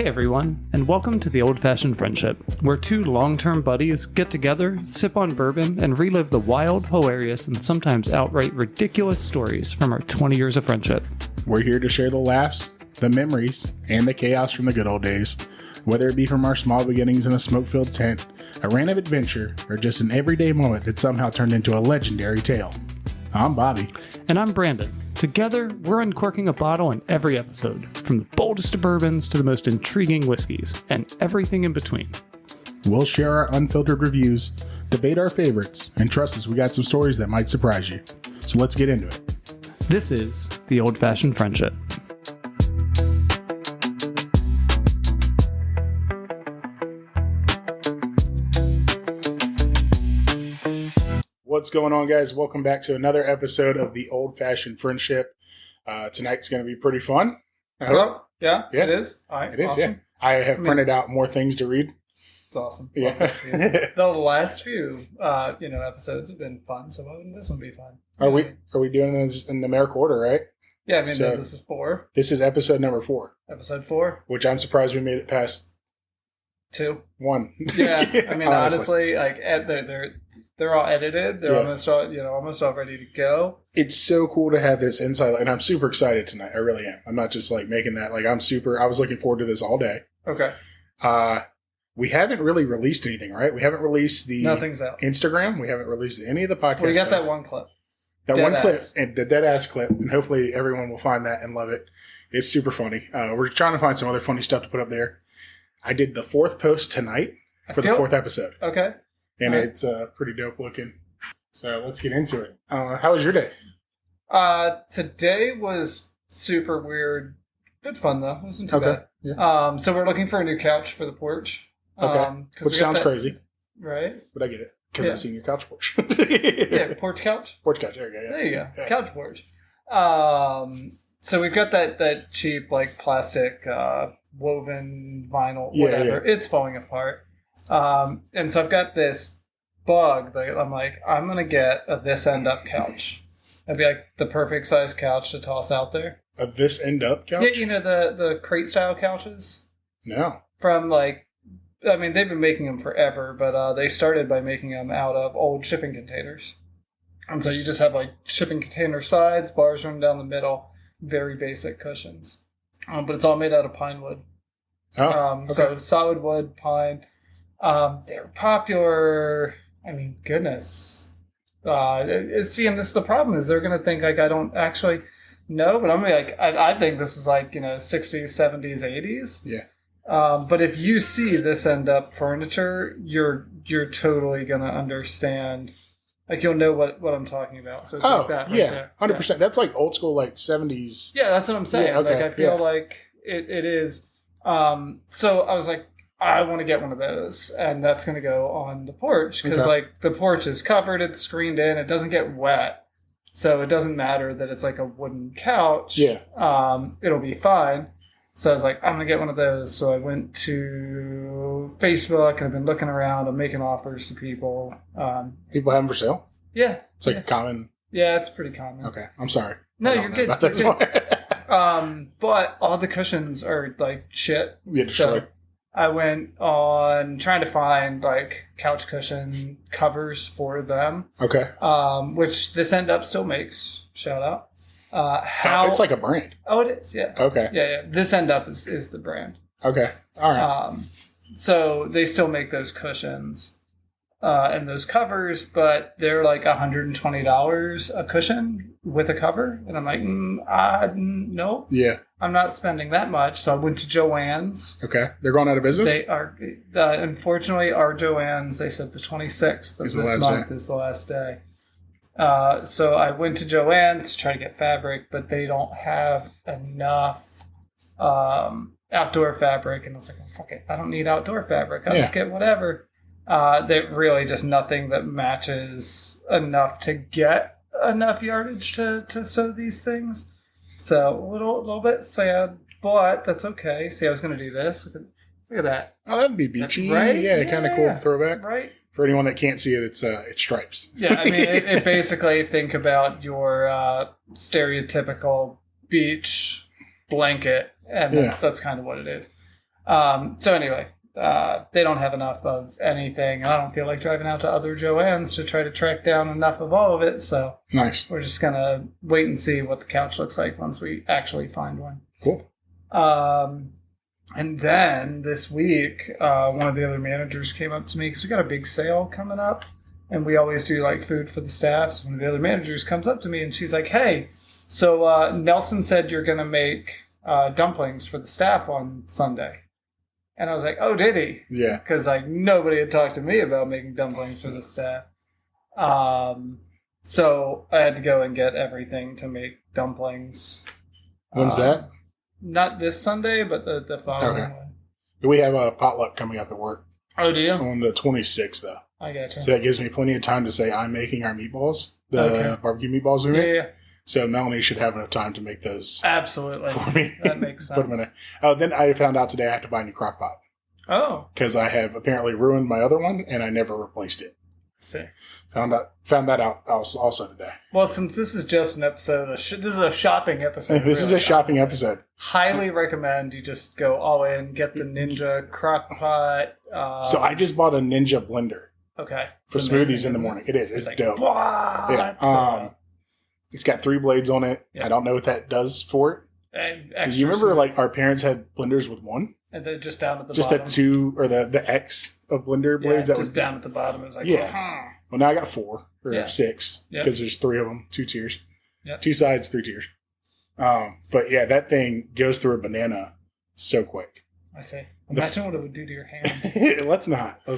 Hey everyone, and welcome to The Old-Fashioned Friendship, where two long-term buddies get together, sip on bourbon, and relive the wild, hilarious, and sometimes outright ridiculous stories from our 20 years of friendship. We're here to share the laughs, the memories, and the chaos from the good old days, whether it be from our small beginnings in a smoke-filled tent, a random adventure, or just an everyday moment that somehow turned into a legendary tale. I'm Bobby. And I'm Brandon. Together, we're uncorking a bottle in every episode, from the boldest of bourbons to the most intriguing whiskeys, and everything in between. We'll share our unfiltered reviews, debate our favorites, and trust us, we got some stories that might surprise you. So let's get into it. This is The Old-Fashioned Friendship. What's going on, guys? Welcome back to another episode of The Old-Fashioned Friendship. Tonight's going to be pretty fun. Hello? Yeah, Yeah. it is. All right, It is, awesome. yeah. I have printed out more things to read. It's awesome. Yeah. The last few, episodes have been fun, so why wouldn't this one be fun? Are we doing this in numeric order, right? Yeah, I mean, So- this is 4. This is episode number 4, Episode 4, which I'm surprised we made it past 2. 1. Yeah, I mean, honestly, like they're all edited. They're Yeah. almost all ready to go. It's so cool to have this insight, and I'm super excited tonight. I really am. I'm not just like making that, like I was looking forward to this all day. Okay, We haven't really released anything, right? We haven't released the nothing's out. Instagram. We haven't released any of the podcasts. We got that one clip. That Dead one clip, ass. and the dead ass clip, and hopefully everyone will find that and love it. It's super funny. We're trying to find some other funny stuff to put up there. I did the 4th post tonight for the 4th episode, Okay. and Alright. it's pretty dope looking. So let's get into it. How was your day? Today was super weird. Good fun though. It wasn't too Okay. bad. Yeah. So we're looking for a new couch for the porch. Okay. 'Cause Which we got sounds that- crazy, Right? but I get it because Yeah. I've seen your couch porch. Yeah, porch couch. Porch couch. There you go. Yeah. There you go. Yeah. Couch porch. So we've got that cheap like plastic woven vinyl, Yeah, whatever. It's falling apart. And so I've got this bug that I'm like, I'm gonna get a this end up couch. That'd be like the perfect size couch to toss out there. This end up couch? Yeah, you know the crate style couches No. from like. I mean, they've been making them forever, but they started by making them out of old shipping containers. And so you just have like shipping container sides, bars running down the middle, very basic cushions. But it's all made out of pine wood. Oh. Okay. So solid wood, pine. They're popular. I mean, goodness. See, and this is the problem is they're going to think like I don't actually know, but I'm like, I think this is like, 60s, 70s, 80s. Yeah. But if you see this end up furniture, you're totally gonna understand. Like you'll know what I'm talking about. So it's like that right yeah, there. 100%. That's like old school, like 70s. Yeah, that's what I'm saying. Yeah, okay, Like I feel yeah. like it is. So I was like, I want to get one of those, and that's gonna go on the porch because Okay. like the porch is covered, it's screened in, it doesn't get wet, so it doesn't matter that it's like a wooden couch. Yeah. It'll be fine. So I was like, I'm going to get one of those. So I went to Facebook and I've been looking around. I'm making offers to people. People have them for sale? Yeah. It's like a common... Yeah, it's pretty common. Okay, I'm sorry. No, I don't you're know good. about that You're one. But all the cushions are like shit. Yeah, destroyed. So I went on trying to find like couch cushion covers for them, Okay. which this end up still makes. Shout out. How It's like a brand. Oh, it is. Yeah. Okay. Yeah. This end up is the brand. Okay. All right. So they still make those cushions and those covers, but they're like $120 a cushion with a cover. And I'm like, nope, Yeah. I'm not spending that much. So I went to Joann's. Okay. They're going out of business? They are, unfortunately, our Joann's, they said the 26th of Is the this last month day. is the last day. So I went to Joann's to try to get fabric, but they don't have enough outdoor fabric. And I was like, oh, fuck it, I don't need outdoor fabric. I'll just get whatever. They're really just nothing that matches enough to get enough yardage to sew these things. So a little bit sad, but that's okay. See, I was going to do this. Look at that. Oh, that'd be beachy. Right? Yeah, kind of cool Yeah. throwback. Right? For anyone that can't see it, it's stripes. Yeah, I mean, it basically, think about your stereotypical beach blanket, and that's kind of what it is. So anyway, they don't have enough of anything. I don't feel like driving out to other Joann's to try to track down enough of all of it. So Nice. we're just going to wait and see what the couch looks like once we actually find one. Cool. And then this week, one of the other managers came up to me because we got a big sale coming up. And we always do like food for the staff. So one of the other managers comes up to me and she's like, hey, so Nelson said you're going to make dumplings for the staff on Sunday. And I was like, oh, did he? Yeah. Because like nobody had talked to me about making dumplings for the staff. So I had to go and get everything to make dumplings. When's that? Not this Sunday, but the following one. We have a potluck coming up at work. Oh, do you? On the 26th, though. I gotcha. So that gives me plenty of time to say I'm making our meatballs, the barbecue meatballs we make. Yeah. So Melanie should have enough time to make those Absolutely. for me. That makes sense. Put them in there. Then I found out today I have to buy a new crock pot. Oh. Because I have apparently ruined my other one and I never replaced it. See. Found that out also today. Well, since this is just an episode, this is a shopping episode. This is a shopping episode. Highly recommend you just go all in, get the Ninja crock pot. So I just bought a Ninja blender. Okay. For It's smoothies amazing, in the isn't morning. It? It's like, dope. Yeah. It's got 3 blades on it. Yeah. I don't know what that does for it. And Do you remember like our parents had blenders with one? and then just down at the Just bottom. that 2 or the X of blender blades? Yeah, that just down at the bottom. It was like, Yeah. Well, now I got 4 or 6 Yep. because there's 3 of them, 2 tiers. Yep. 2 sides, 3 tiers. But yeah, that thing goes through a banana so quick. I see. Imagine what it would do to your hand. Let's not. No,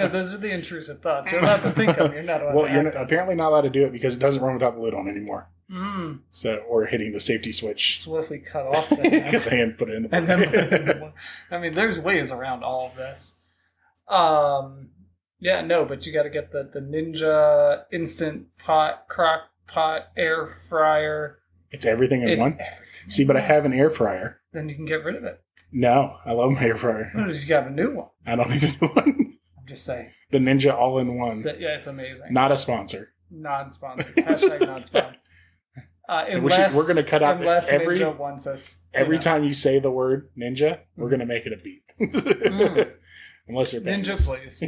those are the intrusive thoughts. You're allowed to think them. You're not allowed Well, to you're act them. apparently not allowed to do it because it doesn't run without the lid on anymore. Mm. So, or hitting the safety switch. So what if we cut off the hand? Because they hadn't put it in the And then, I mean, there's ways around all of this. Yeah, no, but you got to get the Ninja Instant Pot, Crock Pot, Air Fryer. It's everything in It's one. everything. See, but I have an air fryer. Then you can get rid of it. No, I love my air fryer. No, just you have a new one. I don't need a new one. I'm just saying. The Ninja all-in-one. Yeah, it's amazing. Not a sponsor. Non-sponsored. Hashtag non-sponsored. We're going to cut out unless every Ninja wants us. every time you say the word ninja, we're going to make it a beat. Unless they're paying Ninja, us. please.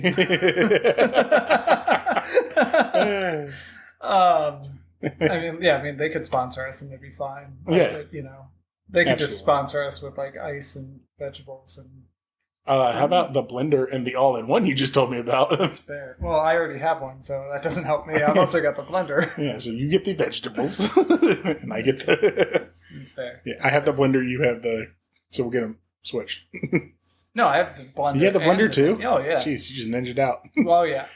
I mean, they could sponsor us and it'd be fine. But, Yeah. you know, they could just Absolutely. sponsor us with like ice and vegetables and How about the blender and the all-in-one you just told me about? it's fair. Well, I already have one, so that doesn't help me. I've also got the blender. Yeah, so you get the vegetables, and I get the... It's fair. Yeah, I have the blender, you have the... So we'll get them switched. No, I have the blender. You have the blender and too? Oh yeah. Jeez, you just ninja'd out. Well, yeah.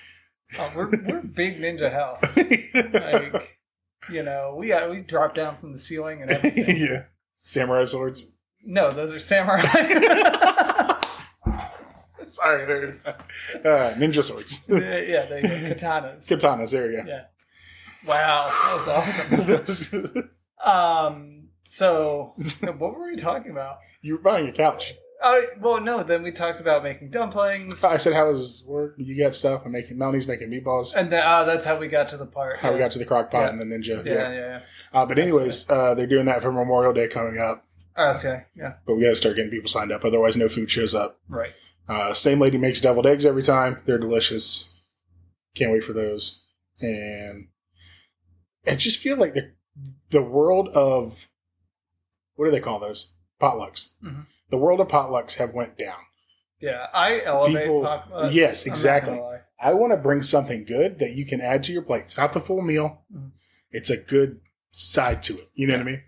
Oh, we're big ninja house. Like, you know, we drop down from the ceiling and everything. Yeah. Samurai swords. No, those are samurai. Sorry, dude. Ninja swords. Yeah, they katanas. Katanas, there we go. Yeah. Wow, that was awesome. So what were we talking about? You were buying a couch. Well, no. Then we talked about making dumplings, I said, how was work? You got stuff. Melanie's making meatballs. and then that's how we got to the part. How we got to the crock pot Yeah. and the ninja. Yeah. But anyways, they're doing that for Memorial Day coming up. Okay. Yeah. But we got to start getting people signed up. Otherwise, no food shows up. Right. Same lady makes deviled eggs every time. They're delicious. Can't wait for those. And I just feel like the world of, what do they call those? Potlucks. Mhm. The world of potlucks have went down. Yeah. I elevate People- potlucks. yes, I'm not exactly. gonna lie. I want to bring something good that you can add to your plate. It's not the full meal. Mhm. It's a good side to it. You know what I mean?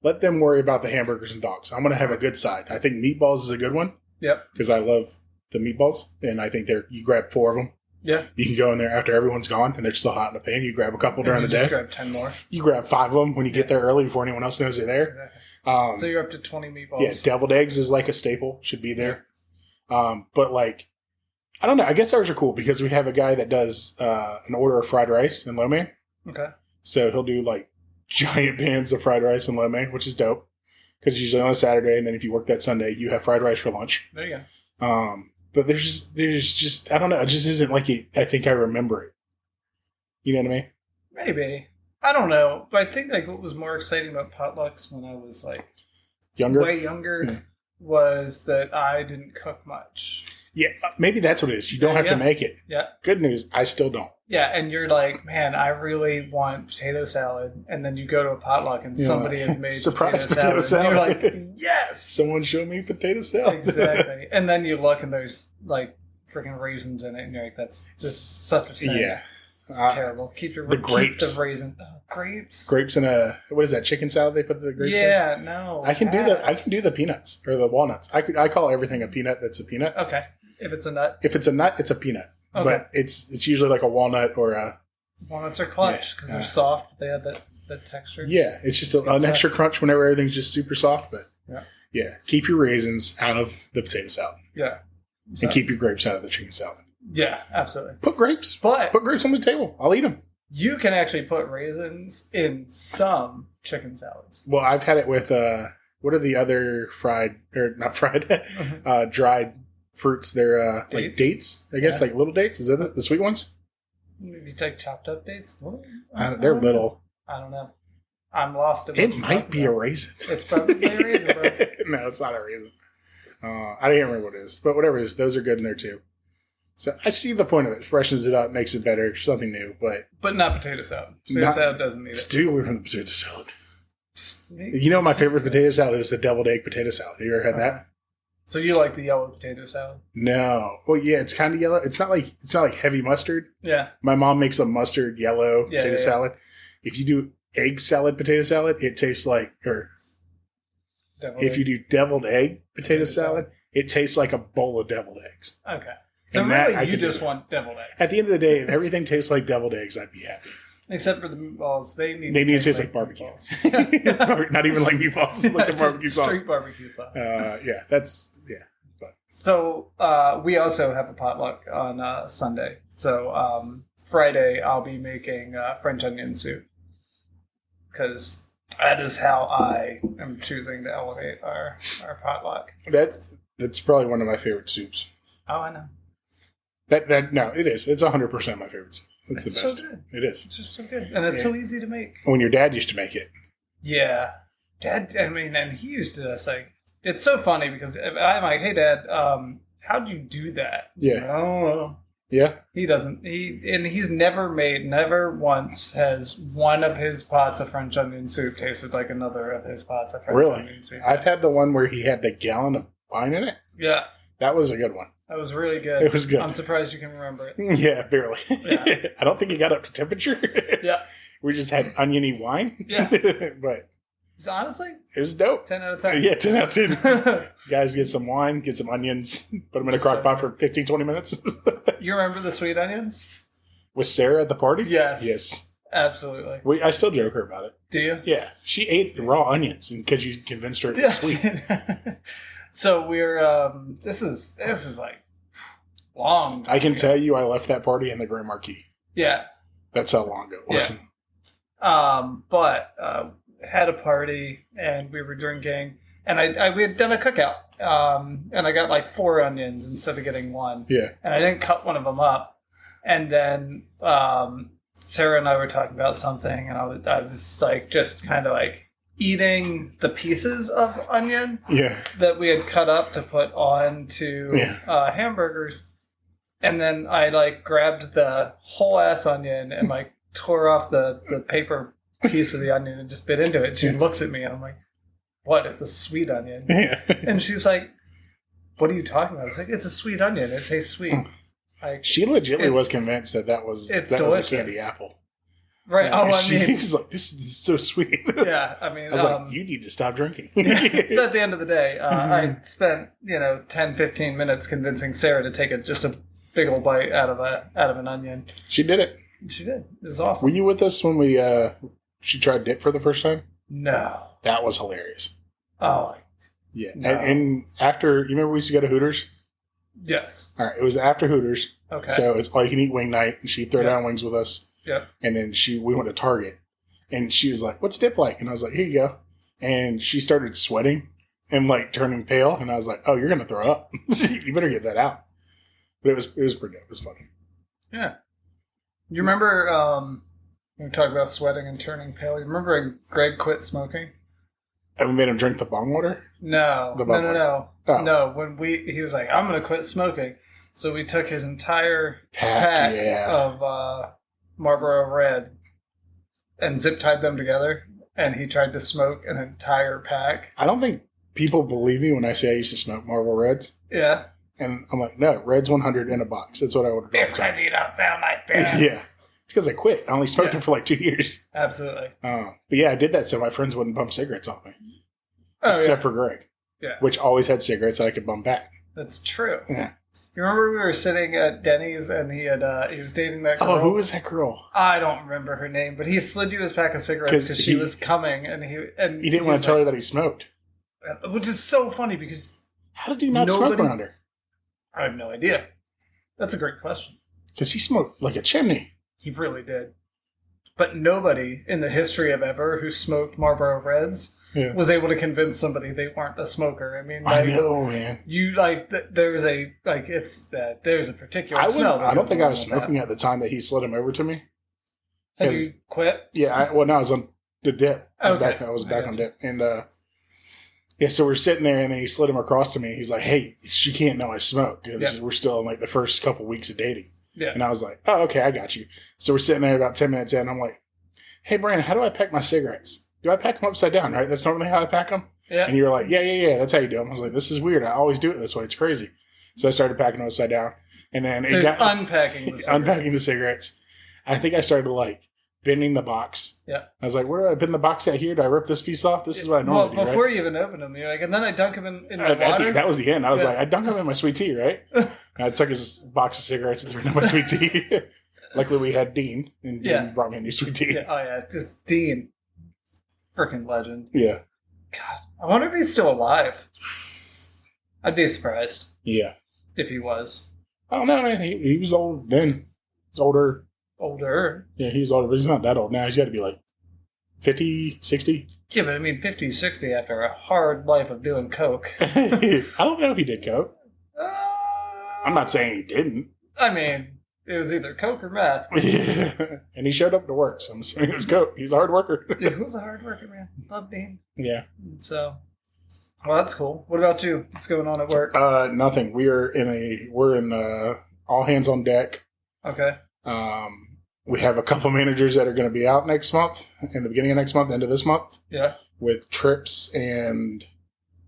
Let them worry about the hamburgers and dogs. I'm going to have a good side. I think meatballs is a good one Yep. because I love the meatballs. And I think you grab 4 of them. Yeah. You can go in there after everyone's gone and they're still hot in the pan. You grab a couple during You the just day. grab 10 more. You grab 5 of them when you get there early before anyone else knows they're there. Exactly. Um, So you're up to 20 meatballs. yeah, deviled eggs is like a staple. Should be there. But like, I don't know. I guess ours are cool because we have a guy that does an order of fried rice and lo mein. Okay. So he'll do like giant pans of fried rice and lo mein, which is dope. Because usually on a Saturday, and then if you work that Sunday, you have fried rice for lunch. There you go. But there's just I don't know. It just isn't like I think I remember it. You know what I mean? Maybe. I don't know. But I think like what was more exciting about potlucks when I was like Younger. way younger. Yeah. was that I didn't cook much. Yeah, maybe that's what it is. You don't have to make it. Yeah. Good news, I still don't. Yeah, and you're like, man, I really want potato salad. And then you go to a potluck and somebody has made surprise potato salad. And you're like, yes! Someone showed me potato salad. Exactly. And then you look and there's like freaking raisins in it. And you're like, that's just such a sin. Yeah. It's terrible. Keep the grapes. Keep the raisin. Oh, grapes? Grapes in a, what is that, chicken salad they put the grapes in? Yeah, no. I can do the peanuts or the walnuts. I call everything a peanut that's a peanut. Okay. If it's a nut? If it's a nut, it's a peanut. Okay. But it's usually like a walnut or a... Walnuts are clutch because they're soft. They have that texture. Yeah, it's just an extra crunch whenever everything's just super soft. But yeah, keep your raisins out of the potato salad. Yeah. And keep your grapes out of the chicken salad. Yeah, absolutely. Put grapes on the table. I'll eat them. You can actually put raisins in some chicken salads. Well, I've had it with, what are the other dried fruits? They're dates? Like dates, I guess, like little dates. Is that it? The sweet ones? Maybe like chopped up dates? They're little. I don't know. I'm lost. It might be a raisin. It's probably a raisin, bro. No, it's not a raisin. I don't even remember what it is. But whatever it is, those are good in there too. So I see the point of it. Freshens it up, makes it better, something new. But not potato salad. Potato salad doesn't need it. Stay away from the potato salad. You know my favorite potato salad is the deviled egg potato salad. Have you ever had that? So you like the yellow potato salad? No. Well, yeah, it's kind of yellow. It's not like heavy mustard. Yeah. My mom makes a mustard yellow potato salad. If you do egg salad potato salad, it tastes like if you do deviled egg potato salad, it tastes like a bowl of deviled eggs. Okay. So and really, you just want deviled eggs. At the end of the day, if everything tastes like deviled eggs, I'd be happy. Except for the meatballs, they need to taste like barbecue. Not even like meatballs, like the barbecue sauce. Straight barbecue sauce. But. So we also have a potluck on Sunday. So Friday, I'll be making French onion soup because that is how I am choosing to elevate our potluck. That's probably one of my favorite soups. Oh, I know. No, it is. It's 100% my favorite soup. It's the best. So good. It is. It's just so good. And it's so easy to make. When your dad used to make it. Yeah. Dad, I mean, and he used to just like, it's so funny because I'm like, hey, Dad, how'd you do that? Yeah. Oh. Yeah. He doesn't. He's never once has one of his pots of French onion soup tasted like another of his pots of French onion soup. I've had the one where he had the gallon of wine in it. Yeah. That was a good one. That was really good. It was good. I'm surprised you can remember it. Yeah, barely. Yeah. I don't think it got up to temperature. Yeah. We just had oniony wine. Yeah. But honestly, it was dope. 10 out of 10. Yeah, 10 out of 10. Guys, get some wine, get some onions, put them in a crock pot for 15, 20 minutes. You remember the sweet onions? With Sarah at the party? Yes. Yes. Absolutely. I still joke her about it. Do you? Yeah. She ate raw onions because you convinced her it was sweet. So we're, this is like long time I can ago. tell you I left that party in the Grand Marquis. Yeah. That's how long ago it was. Yeah. But had a party and we were drinking and we had done a cookout. And I got like 4 onions instead of getting 1. Yeah. And I didn't cut one of them up. And then Sarah and I were talking about something and I was like just kind of like eating the pieces of onion that we had cut up to put onto hamburgers. And then I like grabbed the whole ass onion and like tore off the paper piece of the onion and just bit into it. She looks at me and I'm like, what? It's a sweet onion. Yeah. And she's like, what are you talking about? It's like, it's a sweet onion. It tastes sweet. Like, she legitimately was convinced that was a candy apple. Right. Yeah, she was like, this is so sweet. Yeah. I mean, I was like, you need to stop drinking. So at the end of the day, I spent, 10, 15 minutes convincing Sarah to take just a big old bite out of an onion. She did it. She did. It was awesome. Were you with us when she tried dip for the first time? No. That was hilarious. Oh. Yeah. No. And after, you remember we used to go to Hooters? Yes. All right. It was after Hooters. Okay. So it's all you can eat wing night. And she'd throw down wings with us. Yep. And then we went to Target. And she was like, what's dip like? And I was like, here you go. And she started sweating and like turning pale. And I was like, oh, you're going to throw up. You better get that out. But it was pretty good. It was funny. Yeah. You remember when we talk about sweating and turning pale? You remember when Greg quit smoking? And we made him drink the bong water? No. The bong No. Oh. No, he was like, I'm going to quit smoking. So we took his entire pack of Marlboro Red and zip tied them together. And he tried to smoke an entire pack. I don't think people believe me when I say I used to smoke Marlboro Reds. Yeah. And I'm like, no, Reds 100 in a box. That's what I ordered. It's because you don't sound like that. Yeah. It's because I quit. I only smoked them for like 2 years. Absolutely. But yeah, I did that so my friends wouldn't bum cigarettes off me. Except for Greg. Yeah. Which always had cigarettes that I could bum back. That's true. Yeah. You remember we were sitting at Denny's and he was dating that girl? Oh, who was that girl? I don't remember her name, but he slid you his pack of cigarettes because she was coming and he didn't want to tell her that he smoked. Which is so funny because... How did he not smoke around her? I have no idea. That's a great question. Because he smoked like a chimney. He really did. But nobody in the history of ever who smoked Marlboro Reds was able to convince somebody they weren't a smoker. I mean, I know, man. You there's a particular smell. I don't think I was smoking at the time that he slid him over to me. Had you quit? Yeah, no, I was on the dip. Okay. I was back on dip. And so we're sitting there and then he slid him across to me. He's like, hey, she can't know I smoke because we're still in like the first couple weeks of dating. Yeah. And I was like, oh, okay, I got you. So we're sitting there about 10 minutes in. I'm like, hey, Brandon, how do I pack my cigarettes? Do I pack them upside down, right? That's normally how I pack them? Yeah. And you're like, yeah, that's how you do them. I was like, this is weird. I always do it this way. It's crazy. So I started packing them upside down. And then it got unpacking the cigarettes. I think I started like bending the box. Yeah. I was like, where do I bend the box at here? Do I rip this piece off? This is what I normally do, before right? you even open them, you're like, and then I dunk them in my water. That was the end. I was like, I dunk them in my sweet tea, right? And I took his box of cigarettes and threw it in my sweet tea. Luckily, we had Dean, and Dean brought me a new sweet tea. Yeah. Oh, yeah. It's just Dean. Freaking legend. Yeah. God. I wonder if he's still alive. I'd be surprised. Yeah. If he was. I don't know, man. He was old then. He's older. Older? Yeah, he was older, but he's not that old now. He's got to be like 50, 60. Yeah, but I mean 50, 60 after a hard life of doing coke. I don't know if he did coke. I'm not saying he didn't. I mean... It was either coke or meth. Yeah. And he showed up to work, so I'm assuming it was coke. He's a hard worker. Dude, he was a hard worker, man. Love Dean. Yeah. So, well, that's cool. What about you? What's going on at work? Nothing. We're in all hands on deck. Okay. We have a couple managers that are going to be out next month, in the beginning of next month, end of this month. Yeah. With trips and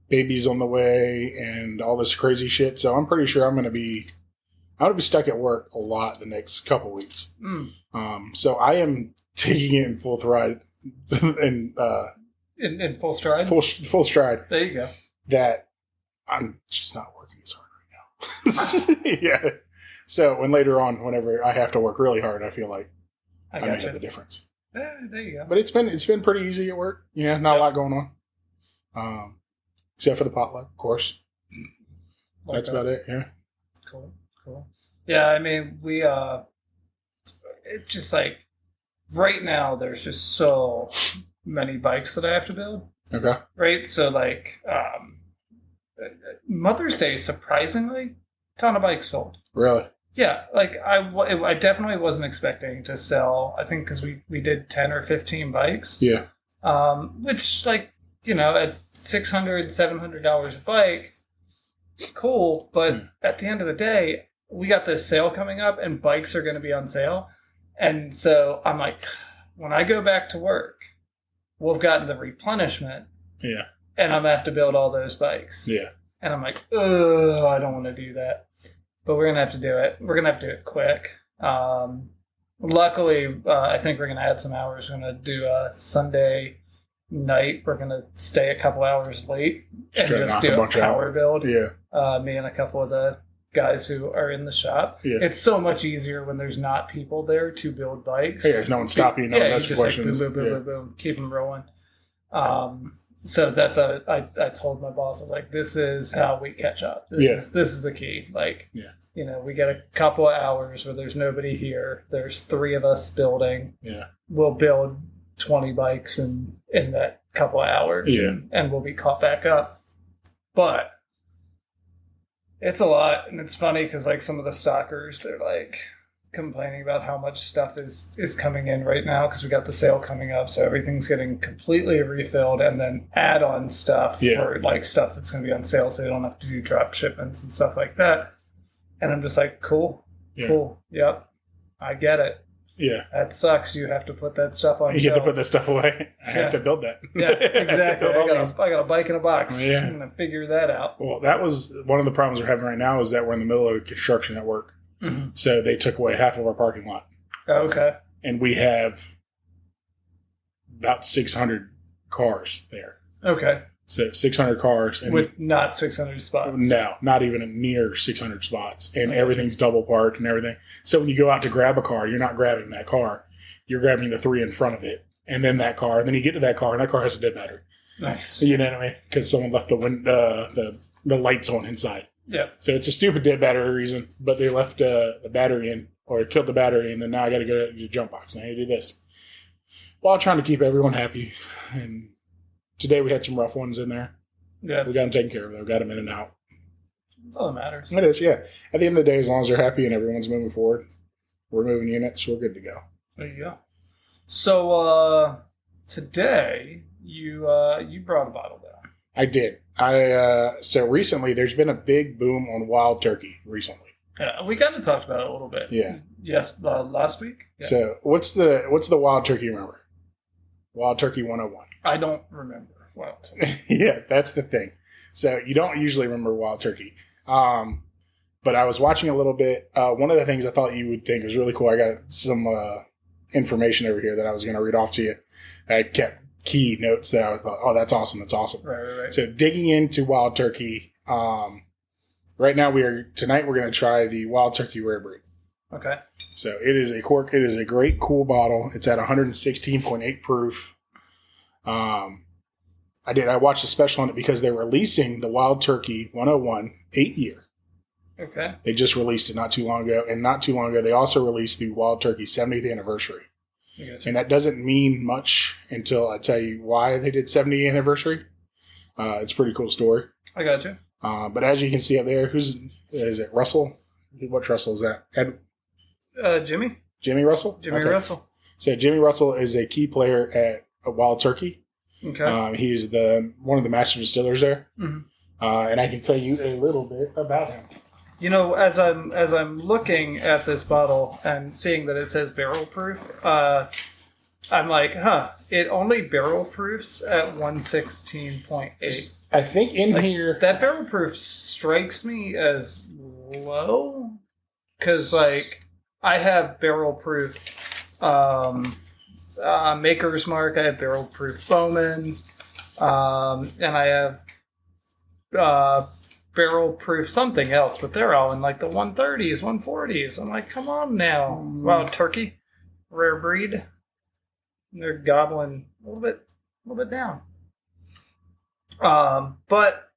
babies on the way and all this crazy shit. So I'm pretty sure I'm going to be stuck at work a lot the next couple weeks. So I am taking it in full stride. In full stride? Full stride. There you go. That I'm just not working as hard right now. Yeah. So when later on, whenever I have to work really hard, I feel like I make up the difference. Yeah, there you go. But it's been pretty easy at work. Yeah, not a lot going on. Except for the potluck, of course. That's about it, yeah. Cool. Yeah, I mean, we, it's just like, right now, there's just so many bikes that I have to build. Okay. Right? So, like, Mother's Day, surprisingly, ton of bikes sold. Really? Yeah, like, I definitely wasn't expecting to sell, I think, because we did 10 or 15 bikes. Yeah. Which, like, you know, at $600, $700 a bike, cool, but at the end of the day, we got this sale coming up and bikes are going to be on sale. And so I'm like, when I go back to work, we've gotten the replenishment. Yeah. And I'm going to have to build all those bikes. Yeah. And I'm like, oh, I don't want to do that. But we're going to have to do it. We're going to have to do it quick. Luckily, I think we're going to add some hours. We're going to do a Sunday night. We're going to stay a couple hours late and just do a power build. Yeah. Me and a couple of the guys who are in the shop. Yeah. It's so much easier when there's not people there to build bikes. Yeah, there's no one stopping you. No one asking questions. Like boom, boom, keep them rolling. So that's I told my boss, I was like, this is how we catch up. This is the key. Like, you know, we get a couple of hours where there's nobody here. There's 3 of us building. Yeah. We'll build 20 bikes in that couple of hours and we'll be caught back up. But it's a lot, and it's funny because like some of the stockers, they're like, complaining about how much stuff is coming in right now because we got the sale coming up, so everything's getting completely refilled, and then add-on stuff for like stuff that's going to be on sale, so they don't have to do drop shipments and stuff like that. And I'm just like, cool, yep, I get it. Yeah, that sucks. You have to put that stuff on. You have to put that stuff away. I have to build that. Yeah, exactly. I got a bike in a box. Yeah, I'm gonna figure that out. Well, that was one of the problems we're having right now. Is that we're in the middle of construction at work. Mm-hmm. So they took away half of our parking lot. Okay. And we have about 600 cars there. Okay. So 600 cars. And with not 600 spots. No, not even near 600 spots. And everything's double parked and everything. So when you go out to grab a car, you're not grabbing that car. You're grabbing the 3 in front of it. And then that car. And then you get to that car, and that car has a dead battery. Nice. You know what I mean? Because someone left the lights on inside. Yeah. So it's a stupid dead battery reason, but they left the battery in, or killed the battery, and then now I got to go to the jump box and I do this. While trying to keep everyone happy. And today we had some rough ones in there. Yeah. We got them taken care of, though. Got them in and out. That's all that matters. It is, yeah. At the end of the day, as long as they're happy and everyone's moving forward, we're moving units, we're good to go. There you go. So today you brought a bottle down. I did. So recently there's been a big boom on wild turkey recently. Yeah, we kind of talked about it a little bit. Yeah. Yes, last week. Yeah. So what's the wild turkey you remember? Wild Turkey 101. I don't remember wild turkey. Yeah, that's the thing. So you don't usually remember wild turkey. But I was watching a little bit. One of the things I thought you would think was really cool. I got some information over here that I was going to read off to you. I kept key notes that I thought, oh, that's awesome. That's awesome. Right. So digging into wild turkey, right now tonight we're going to try the wild turkey rare breed. Okay. So it is a cork. It is a great cool bottle. It's at 116.8 proof. I watched a special on it because they're releasing the Wild Turkey 101 8-year. Okay. They just released it not too long ago. And not too long ago, they also released the Wild Turkey 70th anniversary. And that doesn't mean much until I tell you why they did 70th anniversary. It's a pretty cool story. I got you. But as you can see up there, is it Russell? What Russell is that? Jimmy. Jimmy Russell? Jimmy Russell. So Jimmy Russell is a key player at Wild Turkey. Okay. He's one of the master distillers there. Mm-hmm. And I can tell you a little bit about him. You know, as I'm looking at this bottle and seeing that it says barrel proof, I'm like, it only barrel proofs at 116.8. I think here that barrel proof strikes me as low because I have barrel proof Maker's Mark, I have barrel proof Bowman's, and I have barrel proof something else, but they're all in like the 130s, 140s. I'm like, come on now. Wild Turkey, rare breed. And they're gobbling a little bit down. But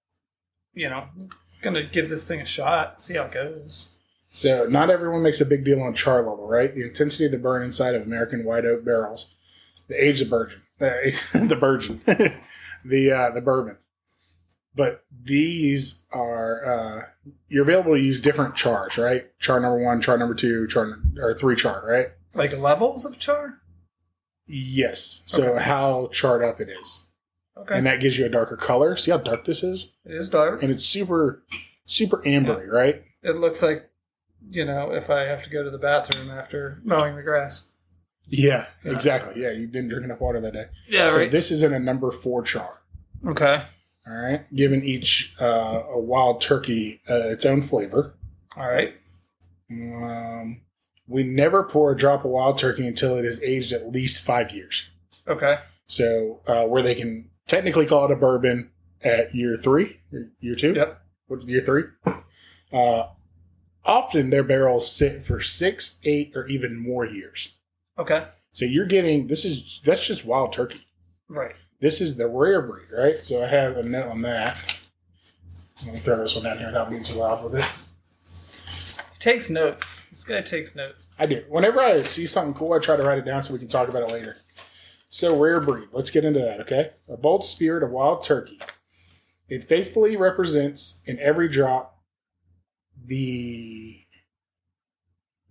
gonna give this thing a shot, see how it goes. So not everyone makes a big deal on char level, right? The intensity of the burn inside of American white oak barrels, the age of bourbon, the bourbon. But these are you're available to use different chars, right? Char number 1, char number 2, or 3 char, right? Like levels of char? Yes. So how charred up it is. Okay. And that gives you a darker color. See how dark this is? It is dark. And it's super, super ambery, right? It looks like, if I have to go to the bathroom after mowing the grass. Yeah, exactly. Yeah, you didn't drink enough water that day. Yeah, so right. This is in a number 4 char. Okay. All right. Giving each a wild turkey its own flavor. All right. We never pour a drop of wild turkey until it is aged at least 5 years. Okay. So where they can technically call it a bourbon at year 3, year 2. Yep. What's year 3? Often their barrels sit for 6, 8, or even more years. Okay. So you're getting that's just wild turkey. Right. This is the rare breed, right? So I have a note on that. Let me throw this one down here without being too loud with it. Takes notes. This guy takes notes. I do. Whenever I see something cool, I try to write it down so we can talk about it later. So rare breed. Let's get into that, okay? A bold spirit of wild turkey. It faithfully represents in every drop the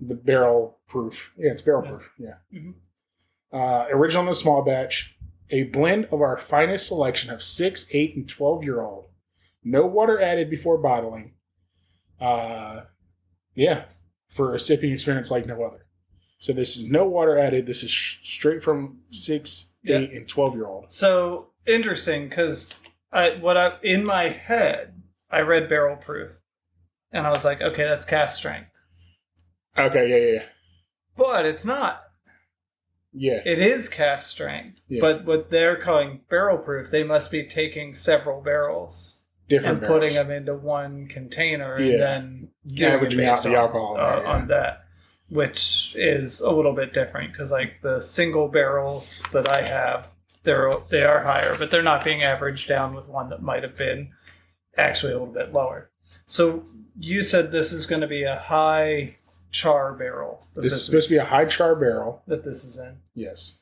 the barrel proof. Yeah, it's barrel proof. Yeah. Mm-hmm. Original and small batch. A blend of our finest selection of 6, 8, and 12-year-old. No water added before bottling. For a sipping experience like no other. So this is no water added. This is straight from 6, 8, and 12-year-old. So interesting, because in my head, I read barrel proof, and I was like, okay, that's cask strength. Okay, yeah. But it's not. Yeah. It is cask strength. Yeah. But what they're calling barrel proof, they must be taking several barrels. Different barrels. Putting them into one container and then averaging out the alcohol on that, which is a little bit different because like the single barrels that I have, they are higher, but they're not being averaged down with one that might have been actually a little bit lower. So you said this is going to be a high char barrel. This is supposed to be a high char barrel that this is in. Yes.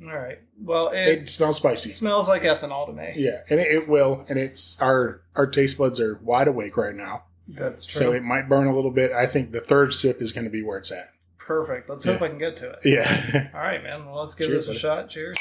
All right. Well, it smells spicy. It smells like ethanol to me. Yeah, and it will. And it's our taste buds are wide awake right now. That's true. So it might burn a little bit. I think the third sip is going to be where it's at. Perfect. Let's hope I can get to it. Yeah. All right, man. Well, let's give this a shot. Cheers.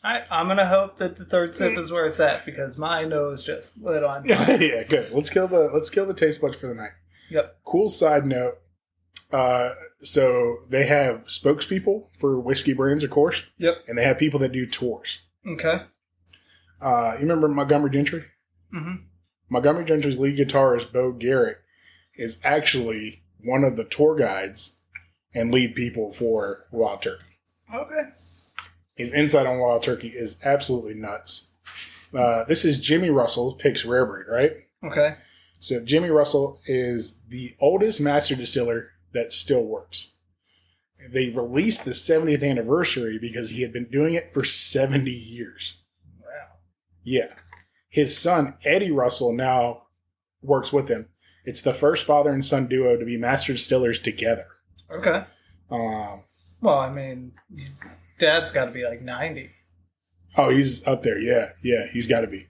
I'm going to hope that the third sip is where it's at because my nose just lit on fire. Yeah, good. Let's kill the taste buds for the night. Yep. Cool side note. So they have spokespeople for whiskey brands, of course. Yep. And they have people that do tours. Okay. You remember Montgomery Gentry? Mm-hmm. Montgomery Gentry's lead guitarist, Bo Garrett, is actually one of the tour guides and lead people for Wild Turkey. Okay. His insight on Wild Turkey is absolutely nuts. This is Jimmy Russell, Pick's Rare Breed, right? Okay. So Jimmy Russell is the oldest master distiller that still works. They released the 70th anniversary because he had been doing it for 70 years. Wow. Yeah. His son, Eddie Russell, now works with him. It's the first father and son duo to be master distillers together. Okay. Well, I mean... Dad's got to be like 90. Oh, he's up there. Yeah, he's got to be.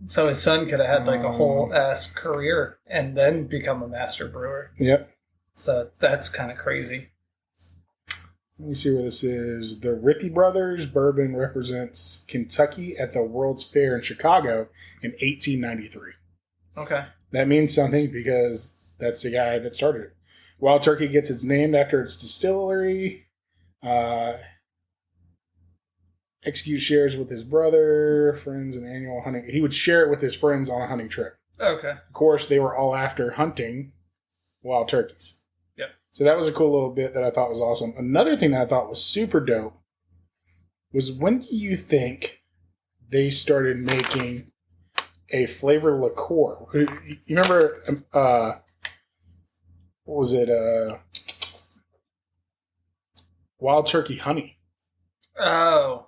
So his son could have had like a whole ass career and then become a master brewer. Yep. So that's kind of crazy. Let me see where this is. The Rippey Brothers bourbon represents Kentucky at the World's Fair in Chicago in 1893. Okay. That means something because that's the guy that started it. Wild Turkey gets its name after its distillery. Execute shares with his brother, friends, and annual hunting. He would share it with his friends on a hunting trip. Okay. Of course, they were all after hunting wild turkeys. Yep. So that was a cool little bit that I thought was awesome. Another thing that I thought was super dope was when do you think they started making a flavor liqueur? You remember, what was it? Wild turkey honey. Oh.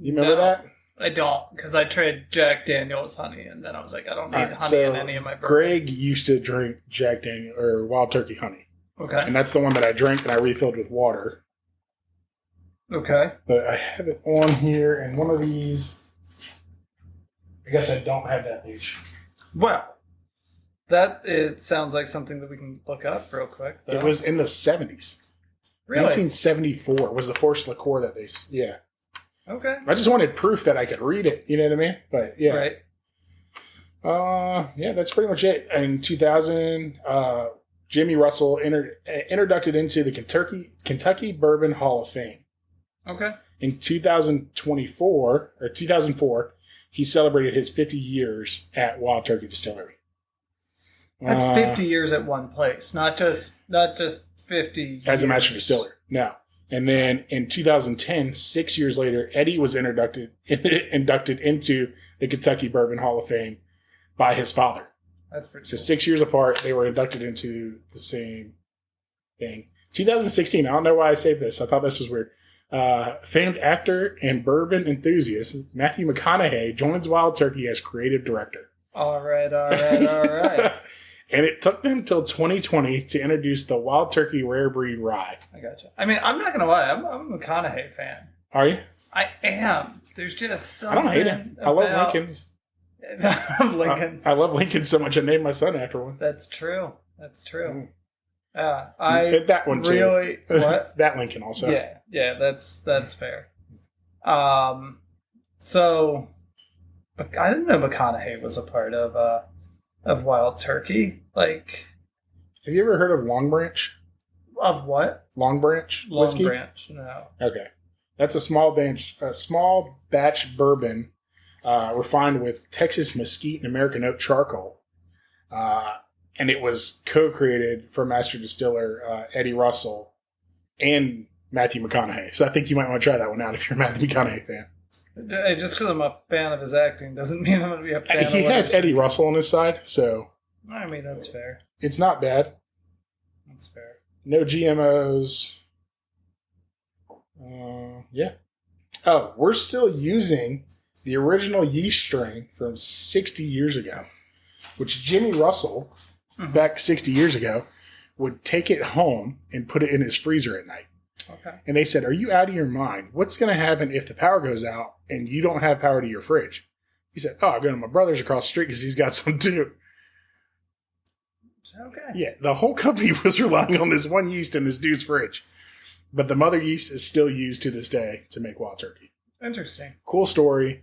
You remember that? I don't, because I tried Jack Daniel's honey, and then I was like, I don't need honey in any of my bourbon. Greg used to drink Jack Daniel or Wild Turkey honey. Okay. And that's the one that I drank and I refilled with water. Okay. But I have it on here, and one of these, I guess I don't have that page. Well, it sounds like something that we can look up real quick, though. It was in the 70s. Really? 1974 was the first liqueur that yeah. Okay. I just wanted proof that I could read it, you know what I mean? But yeah. Right. Yeah, that's pretty much it. In 2000, Jimmy Russell introduced into the Kentucky Bourbon Hall of Fame. Okay. In 2004, he celebrated his 50 years at Wild Turkey Distillery. That's 50 years at one place, not just 50 years. As a master distiller. No. And then in 2010, 6 years later, Eddie was inducted into the Kentucky Bourbon Hall of Fame by his father. That's pretty So cool. 6 years apart, they were inducted into the same thing. 2016, I don't know why I saved this. I thought this was weird. Famed actor and bourbon enthusiast Matthew McConaughey joins Wild Turkey as creative director. All right. And it took them until 2020 to introduce the Wild Turkey Rare Breed Rye. I gotcha. I mean, I'm not going to lie. I'm a McConaughey fan. Are you? I am. There's just something. I don't hate him. I love Lincolns. Lincolns. I love Lincoln so much I named my son after one. That's true. That's true. That one too. Really, what? That Lincoln also. Yeah, that's fair. So, but I didn't know McConaughey was a part of Wild Turkey. Like, have you ever heard of Long Branch? Of what? Long Branch whiskey? Long Branch, no. Okay, that's a small batch bourbon refined with Texas mesquite and American oak charcoal, and it was co-created for master distiller Eddie Russell and Matthew McConaughey. So I think you might want to try that one out if you're a Matthew McConaughey fan. Just because I'm a fan of his acting doesn't mean I'm going to be a fan of He has Eddie Russell on his side, so... I mean, that's fair. It's not bad. That's fair. No GMOs. Yeah. Oh, we're still using the original yeast strain from 60 years ago, which Jimmy Russell, back 60 years ago, would take it home and put it in his freezer at night. Okay. And they said, are you out of your mind? What's going to happen if the power goes out and you don't have power to your fridge? He said, I'll go to my brother's across the street because he's got some too. Okay. Yeah, the whole company was relying on this one yeast in this dude's fridge. But the mother yeast is still used to this day to make wild turkey. Interesting. Cool story.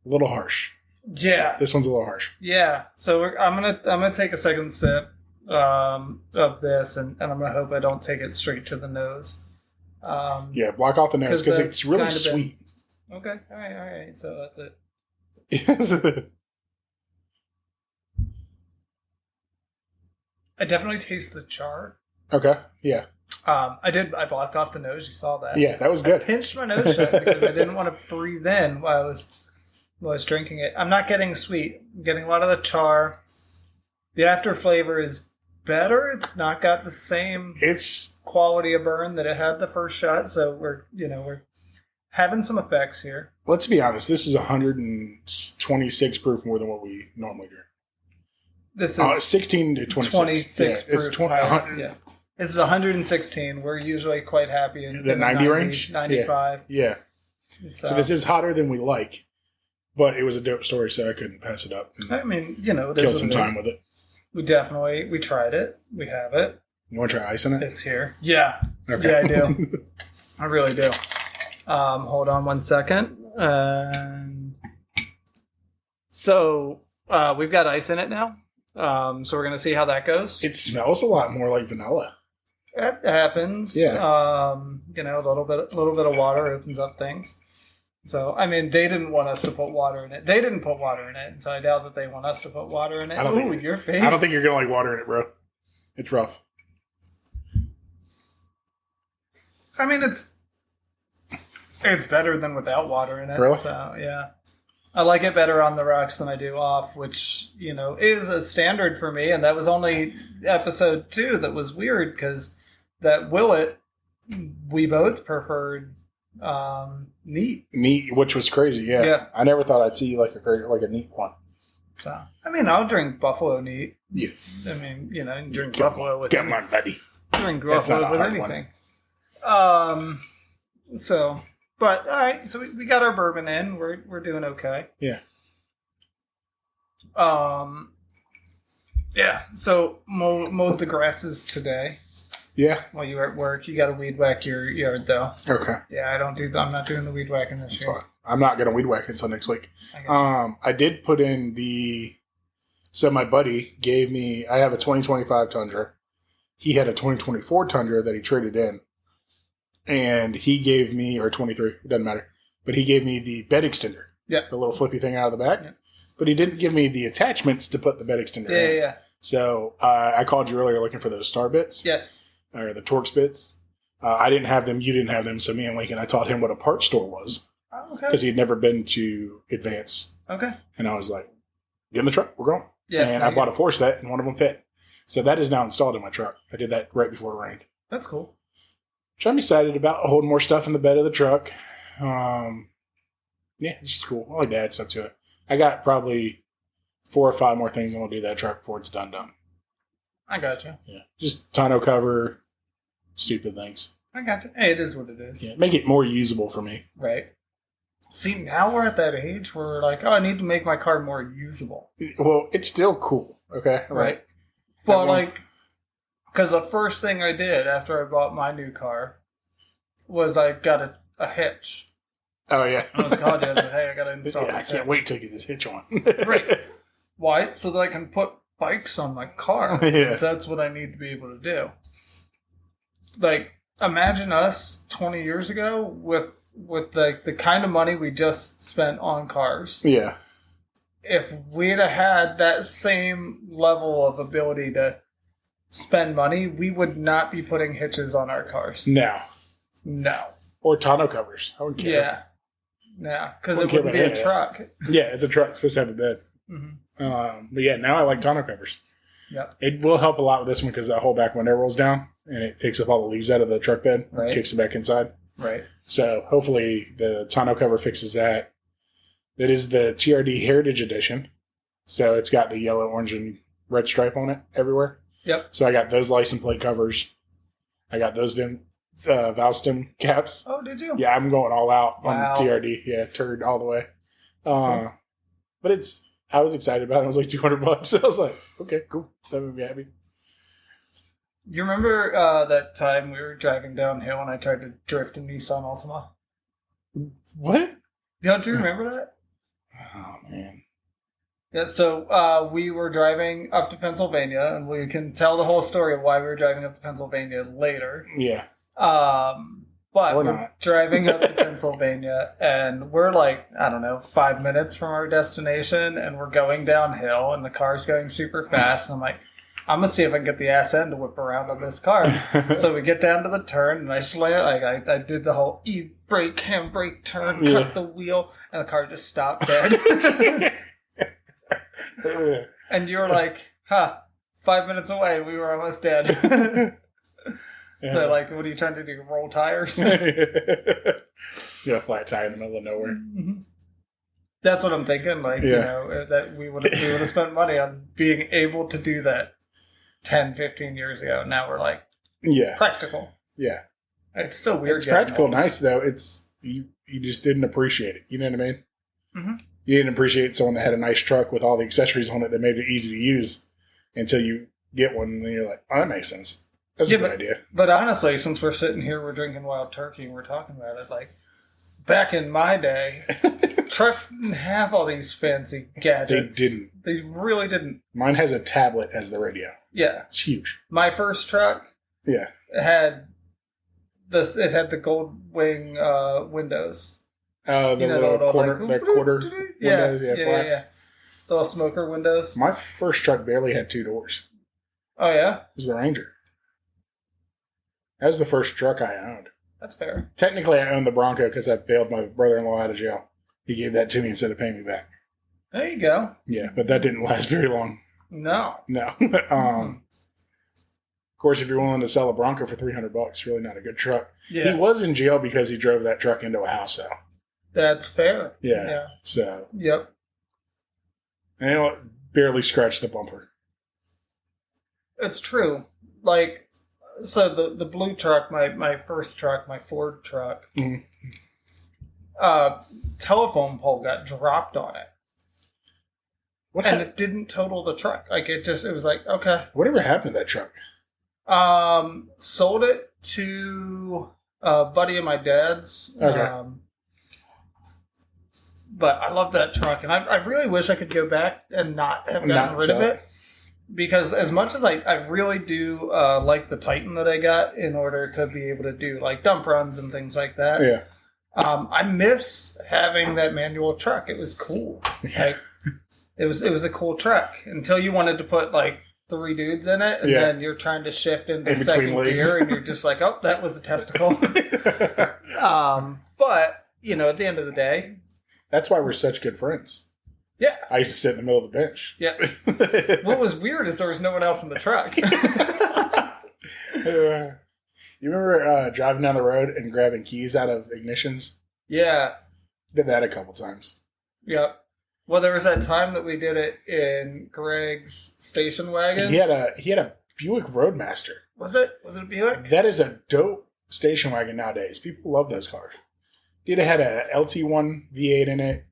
A little harsh. Yeah. This one's a little harsh. Yeah. So I'm gonna take a second sip of this, and I'm gonna hope I don't take it straight to the nose. Yeah, block off the nose because it's really sweet. Okay. All right. So that's it. I definitely taste the char. Okay. Yeah. I blocked off the nose. You saw that. Yeah, that was good. I pinched my nose shut because I didn't want to breathe in while I was drinking it. I'm not getting sweet. I'm getting a lot of the char. The after flavor is better. It's not got the same quality of burn that it had the first shot. So we're having some effects here. Let's be honest. This is 126 proof more than what we normally drink. This is 16 to 26. 26 proof. It's 20. Yeah. This is 116. We're usually quite happy in the 90 range, 95. Yeah. So this is hotter than we like, but it was a dope story, so I couldn't pass it up. I mean, kill some time with it. We tried it. We have it. You want to try ice in it? It's here. Yeah. Okay. Yeah, I do. I really do. Hold on one second. So we've got ice in it now. So we're gonna see how that goes. It smells a lot more like vanilla. It happens. Yeah. A little bit of water opens up things. So I mean, they didn't want us to put water in it. They didn't put water in it, so I doubt that they want us to put water in it. Your face. I don't think you're gonna like water in it, bro. It's rough. I mean, it's better than without water in it. Really? So yeah. I like it better on the rocks than I do off, which, is a standard for me. And that was only episode 2 that was weird because that Willet, we both preferred neat. Neat, which was crazy, yeah. I never thought I'd see like a neat one. So, I mean, I'll drink buffalo neat. Yeah. I mean, you can drink buffalo with anything. Come on, buddy. Drink buffalo with anything. So... But all right, so we got our bourbon in. We're doing okay. Yeah. Yeah. So mowed the grasses today. Yeah. While you were at work, you got to weed whack your yard though. Okay. Yeah, I'm not doing the weed whacking this year. Fine. I'm not gonna weed whack until next week. I did put in So my buddy gave me. I have a 2025 Tundra. He had a 2024 Tundra that he traded in. And he gave me, or 23, it doesn't matter, but he gave me the bed extender. Yeah. The little flippy thing out of the back. Yeah. But he didn't give me the attachments to put the bed extender in. Yeah. So I called you earlier looking for those star bits. Yes. Or the Torx bits. I didn't have them, you didn't have them, so me and Lincoln, I taught him what a parts store was. Oh, okay. Because he had never been to Advance. Okay. And I was like, get in the truck, we're going. Yeah. And I bought a 4 set, and one of them fit. So that is now installed in my truck. I did that right before it rained. That's cool. Which I'm excited about, holding more stuff in the bed of the truck. Yeah, it's just cool. I like to add stuff to it. I got probably 4 or 5 more things I'm going to do that truck before it's done. I gotcha. Yeah, just tonneau cover, stupid things. I gotcha. Hey, it is what it is. Yeah, make it more usable for me. Right. See, now we're at that age where we're like, oh, I need to make my car more usable. Well, it's still cool, okay? Right. But, like, because the first thing I did after I bought my new car was I got a hitch. Oh, yeah. I was calling you. I said, hey, I got to install this I can't wait to get this hitch on. Right. Why? So that I can put bikes on my car. Yeah. Because that's what I need to be able to do. Like, imagine us 20 years ago with the kind of money we just spent on cars. Yeah. If we'd have had that same level of ability to spend money, we would not be putting hitches on our cars. No. Or tonneau covers. I wouldn't care. Yeah. Yeah, because it wouldn't be a truck. Yeah, it's a truck. It's supposed to have a bed. Mm-hmm. But yeah, now I like tonneau covers. Yep. It will help a lot with this one because that whole back window rolls down and it picks up all the leaves out of the truck bed and kicks it back inside. Right. So hopefully the tonneau cover fixes that. That is the TRD Heritage Edition. So it's got the yellow, orange, and red stripe on it everywhere. Yep. So I got those license plate covers. I got those valve stem caps. Oh, did you? Yeah, I'm going all out Wow. on TRD. Yeah, turd all the way. Cool. But I was excited about it. It was like $200. So I was like, okay, cool. That made me happy. You remember that time we were driving downhill and I tried to drift a Nissan Altima? What? Don't you remember that? Oh, man. Yeah, so we were driving up to Pennsylvania, and we can tell the whole story of why we were driving up to Pennsylvania later. Yeah. But Or we're not. driving up to Pennsylvania, and we're like, I don't know, 5 minutes from our destination, and we're going downhill, and the car's going super fast. And I'm like, I'm going to see if I can get the ass end to whip around on this car. So we get down to the turn, and I I did the whole brake, handbrake turn, cut the wheel, and the car just stopped dead. And you were like, 5 minutes away, we were almost dead. So, like, what are you trying to do? Roll tires? You got a flat tire in the middle of nowhere. Mm-hmm. That's what I'm thinking. Like, you know, that we would have spent money on being able to do that 10, 15 years ago. Now we're like, practical. Yeah. It's so weird. It's practical, nice, though. It's you just didn't appreciate it. You know what I mean? Mm-hmm. You didn't appreciate someone that had a nice truck with all the accessories on it that made it easy to use until you get one, and then you're like, oh, that makes sense. That's a good idea. But honestly, since we're sitting here, we're drinking wild turkey, and we're talking about it, like, back in my day, trucks didn't have all these fancy gadgets. They didn't. They really didn't. Mine has a tablet as the radio. Yeah. It's huge. My first truck had the gold wing windows. The little quarter windows, flaps. The little smoker windows. My first truck barely had 2 doors. Oh, yeah? It was the Ranger. That was the first truck I owned. That's fair. Technically, I owned the Bronco because I bailed my brother-in-law out of jail. He gave that to me instead of paying me back. There you go. Yeah, but that didn't last very long. No. Of course, if you're willing to sell a Bronco for $300, really not a good truck. Yeah. He was in jail because he drove that truck into a house, though. That's fair. Yeah. So. Yep. And it barely scratched the bumper. It's true. Like, so the blue truck, my first truck, my Ford truck, telephone pole got dropped on it. And it didn't total the truck. Like, it was like, okay. Whatever happened to that truck? Sold it to a buddy of my dad's. Okay. But I love that truck, and I really wish I could go back and not have gotten rid of it. Because as much as I really do like the Titan that I got in order to be able to do like dump runs and things like that. Yeah. I miss having that manual truck. It was cool. Like, it was a cool truck until you wanted to put like 3 dudes in it, and then you're trying to shift into second gear, and you're just like, oh, that was a testicle. But you know, at the end of the day, that's why we're such good friends. Yeah. I used to sit in the middle of the bench. Yeah. What was weird is there was no one else in the truck. You remember driving down the road and grabbing keys out of ignitions? Yeah. Did that a couple times. Yep. Well, there was that time that we did it in Greg's station wagon. He had a Buick Roadmaster. Was it a Buick? That is a dope station wagon nowadays. People love those cars. Dude, it had a LT1 V8 in it,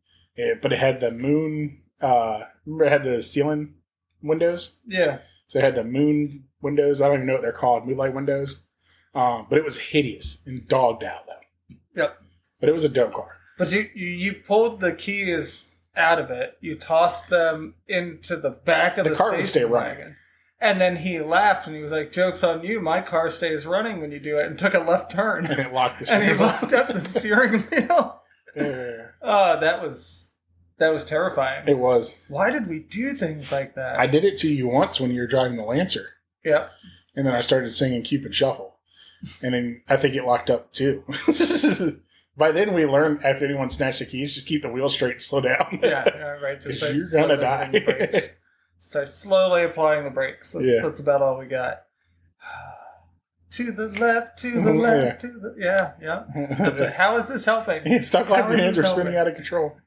but it had the moon. Remember, it had the ceiling windows. Yeah. So it had the moon windows. I don't even know what they're called, moonlight windows. But it was hideous and dogged out though. Yep. But it was a dope car. But you pulled the keys out of it. You tossed them into the back of the car would stay station running. wagon. And then he laughed and he was like, "Joke's on you. My car stays running when you do it," and took a left turn. And it locked the and he steering wheel. locked up the steering wheel. Yeah. Oh, that was terrifying. It was. Why did we do things like that? I did it to you once when you were driving the Lancer. Yep. And then I started singing Cupid Shuffle. And then I think it locked up too. By then we learned, after anyone snatched the keys, just keep the wheel straight and slow down. Yeah, right. Just You're gonna die. Start slowly applying the brakes. That's about all we got. To the left, to the left, to the... Yeah. How is this helping? Stop clapping your hands, are spinning out of control.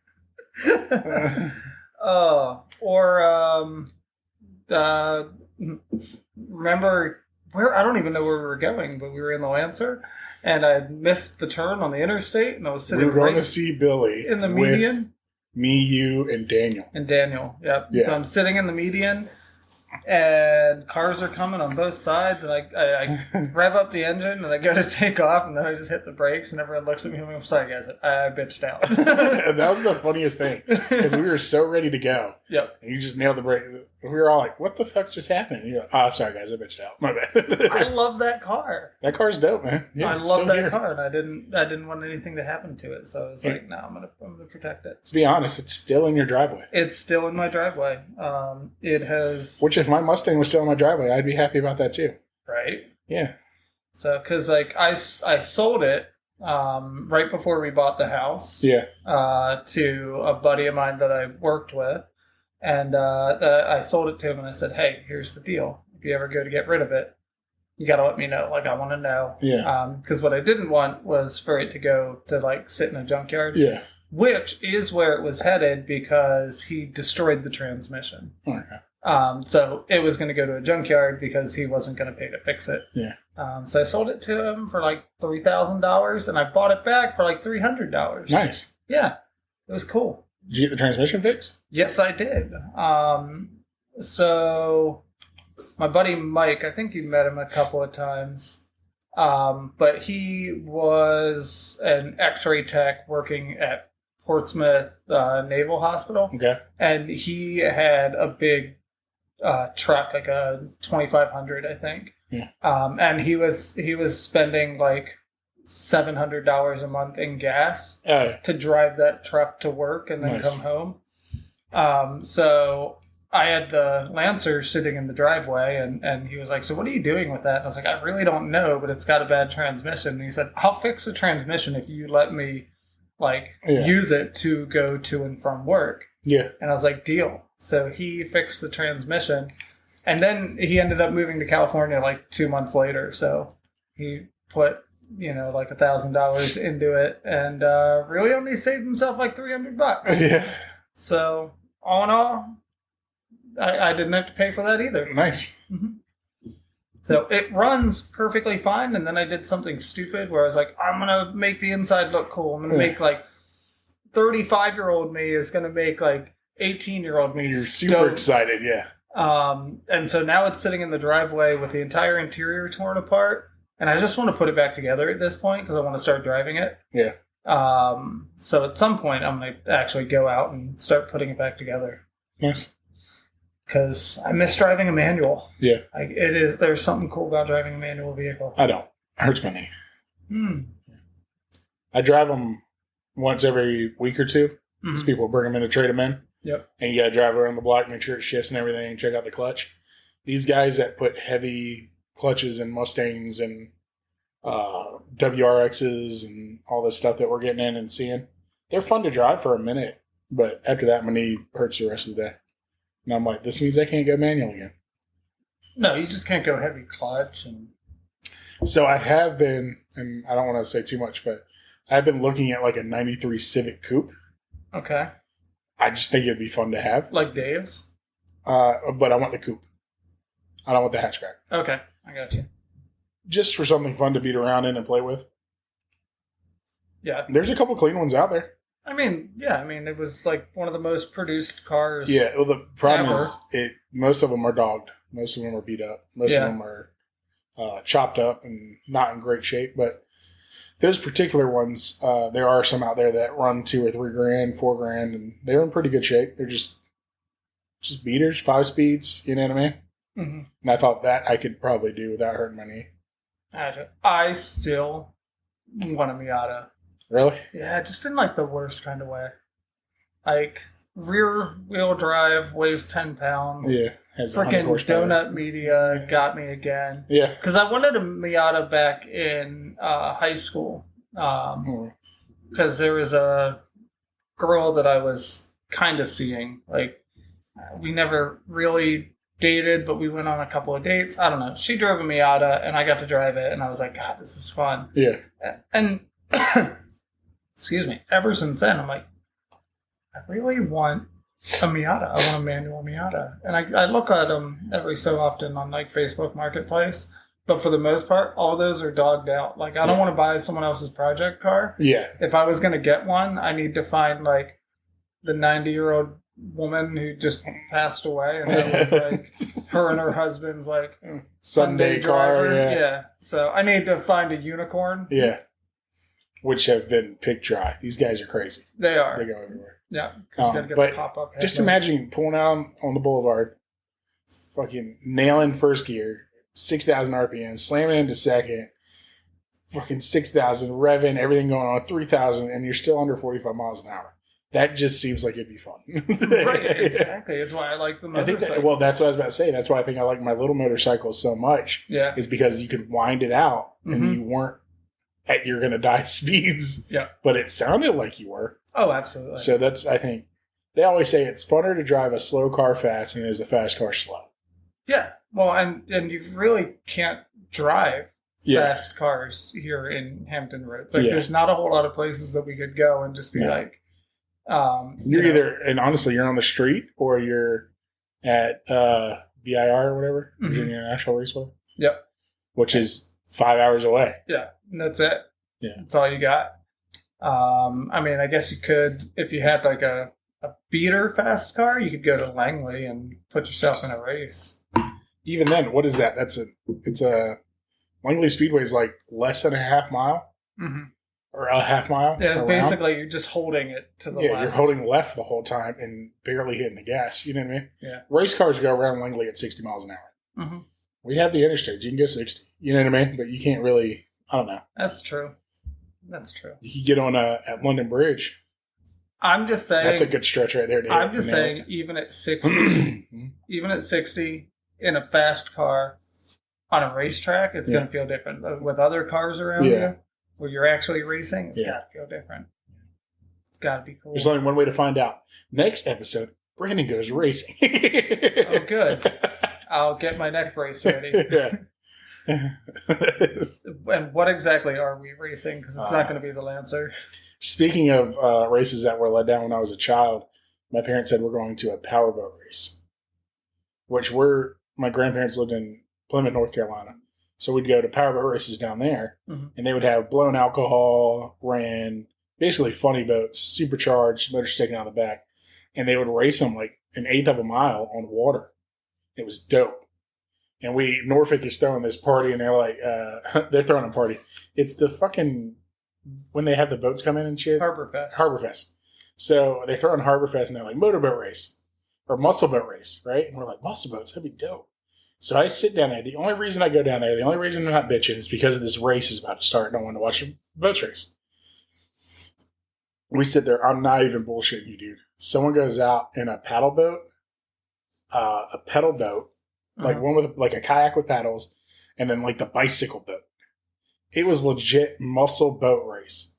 Remember where? I don't even know where we were going, but we were in the Lancer, and I missed the turn on the interstate, and I was sitting. We were going to see Billy in the median. Me, you, and Daniel. Yep. Yeah. So I'm sitting in the median, and cars are coming on both sides, and I rev up the engine, and I go to take off, and then I just hit the brakes, and everyone looks at me and I'm sorry, guys, I bitched out. That was the funniest thing, because we were so ready to go. Yep. And you just nailed the brake. We were all like, what the fuck just happened? And you're like, oh, I'm sorry, guys, I bitched out. My bad. I love that car. That car's dope, man. Yeah, I love that car, and I didn't want anything to happen to it, so I was like, no, I'm gonna protect it. Let's be honest, it's still in your driveway. It's still in my driveway. It has. Which, if my Mustang was still in my driveway, I'd be happy about that too. Right. Yeah. So, because like I sold it right before we bought the house. Yeah. To a buddy of mine that I worked with, and I sold it to him, and I said, "Hey, here's the deal. If you ever go to get rid of it, you got to let me know. Like, I want to know." Yeah. Because what I didn't want was for it to go to like sit in a junkyard. Yeah. Which is where it was headed because he destroyed the transmission. Okay. So it was going to go to a junkyard because he wasn't going to pay to fix it. Yeah. So I sold it to him for like $3,000, and I bought it back for like $300. Nice. Yeah, it was cool. Did you get the transmission fixed? Yes, I did. So my buddy Mike, I think you met him a couple of times, but he was an X-ray tech working at Portsmouth Naval Hospital. Okay. And he had a big truck, like a 2500, I think. Yeah. And he was spending like $700 a month in gas to drive that truck to work and then come home. So I had the Lancer sitting in the driveway, and he was like, "So what are you doing with that?" And I was like, "I really don't know, but it's got a bad transmission." And he said, "I'll fix the transmission if you let me use it to go to and from work." Yeah. And I was like, "Deal." So he fixed the transmission, and then he ended up moving to California like 2 months later. So he put like $1,000 into it, and really only saved himself like $300. Yeah. So all in all, I didn't have to pay for that either. Nice. Mm-hmm. So it runs perfectly fine, and then I did something stupid where I was like, I'm gonna make the inside look cool. I'm gonna make like 35-year-old me is gonna make like 18-year-old me. You're stoked. super excited, yeah. And so now it's sitting in the driveway with the entire interior torn apart. And I just want to put it back together at this point because I want to start driving it. Yeah. So at some point, I'm going to actually go out and start putting it back together. Nice. Because I miss driving a manual. Yeah. There's something cool about driving a manual vehicle. I don't. It hurts my knee. Hmm. I drive them once every week or two. Because people bring them in to trade them in. Yep. And you got to drive around the block, make sure it shifts and everything, check out the clutch. These guys that put heavy clutches and Mustangs and WRXs and all this stuff that we're getting in and seeing, they're fun to drive for a minute, but after that my knee hurts the rest of the day. And I'm like, this means I can't go manual again. No, you just can't go heavy clutch. So I have been, and I don't want to say too much, but I've been looking at like a 93 Civic Coupe. Okay. I just think it'd be fun to have. Like Dave's? But I want the coupe. I don't want the hatchback. Okay, I got you. Just for something fun to beat around in and play with. Yeah. There's a couple clean ones out there. I mean, it was like one of the most produced cars. Yeah, well, the problem ever. is most of them are dogged. Most of them are beat up. Most of them are chopped up and not in great shape. But those particular ones, there are some out there that run $2,000 or $3,000, $4,000, and they're in pretty good shape. They're just beaters, 5 speeds. You know what I mean? Mm-hmm. And I thought that I could probably do without hurting my knee. I still want a Miata. Really? Yeah, just in like the worst kind of way. Like rear wheel drive, weighs 10 pounds. Yeah. Has freaking 100 horsepower. Donut Media got me again. Yeah. Because I wanted a Miata back in high school. Because there was a girl that I was kind of seeing. Like, we never really dated, but we went on a couple of dates. I don't know. She drove a Miata, and I got to drive it, and I was like, God, this is fun. Yeah. And, excuse me, ever since then, I'm like, I really want a Miata. I want a manual Miata. And I look at them every so often on, like, Facebook Marketplace. But for the most part, all those are dogged out. Like, I don't want to buy someone else's project car. Yeah. If I was going to get one, I need to find, like, the 90-year-old woman who just passed away. And that was, like, her and her husband's, like, Sunday driver. Car, Yeah. So I need to find a unicorn. Yeah. Which have been picked dry. These guys are crazy. They are. They go everywhere. Yeah. Because you got to get but the pop-up headlight. just imagine pulling out on the boulevard, fucking nailing first gear, 6,000 RPM, slamming into second, fucking 6,000, revving, everything going on, 3,000, and you're still under 45 miles an hour. That just seems like it'd be fun. Right, exactly. It's why I like the motorcycle. That's what I was about to say. That's why I think I like my little motorcycles so much. Yeah. Is because you could wind it out and you weren't at you're going to die speeds. Yeah. But it sounded like you were. Oh, absolutely. So that's, I think, they always say it's funner to drive a slow car fast than it is a fast car slow. Yeah. Well, and you really can't drive fast cars here in Hampton Roads. Like, there's not a whole lot of places that we could go and just be like, you're either, and honestly, you're on the street or you're at VIR or whatever, Virginia International Raceway. Yep. Which is 5 hours away. Yeah. And that's it. Yeah. That's all you got. I mean, I guess you could, if you had like a beater fast car, you could go to Langley and put yourself in a race. Even then, what is that? It's a Langley Speedway is like less than a half mile or a half mile. Yeah, it's basically you're just holding it to the left. Yeah, you're holding left the whole time and barely hitting the gas. You know what I mean? Yeah. Race cars go around Langley at 60 miles an hour. Mm-hmm. We have the interstate. You can go 60. You know what I mean? But you can't really, I don't know. That's true. That's true. You can get on at London Bridge. I'm just saying. That's a good stretch right there. I'm just saying, even at 60, in a fast car on a racetrack, it's going to feel different. With other cars around you, where you're actually racing, it's got to feel different. It's got to be cool. There's only one way to find out. Next episode, Brandon goes racing. Oh, good. I'll get my neck brace ready. Yeah. And what exactly are we racing? Because it's not going to be the Lancer. Speaking of races that were let down when I was a child, my parents said we're going to a powerboat race, which my grandparents lived in Plymouth, North Carolina. So we'd go to powerboat races down there, and they would have blown alcohol, basically funny boats, supercharged, motors sticking out the back, and they would race them like an eighth of a mile on water. It was dope. And Norfolk is throwing this party, and they're like, they're throwing a party. It's the fucking, when they have the boats come in and shit. Harborfest. So they're throwing Harborfest, and they're like, motorboat race, or muscle boat race, right? And we're like, muscle boats, that'd be dope. So I sit down there. The only reason I go down there, the only reason I'm not bitching is because this race is about to start, and I want to watch a boats race. We sit there. I'm not even bullshitting you, dude. Someone goes out in a paddle boat, a pedal boat, like one with like a kayak with paddles, and then like the bicycle boat. It was legit muscle boat race.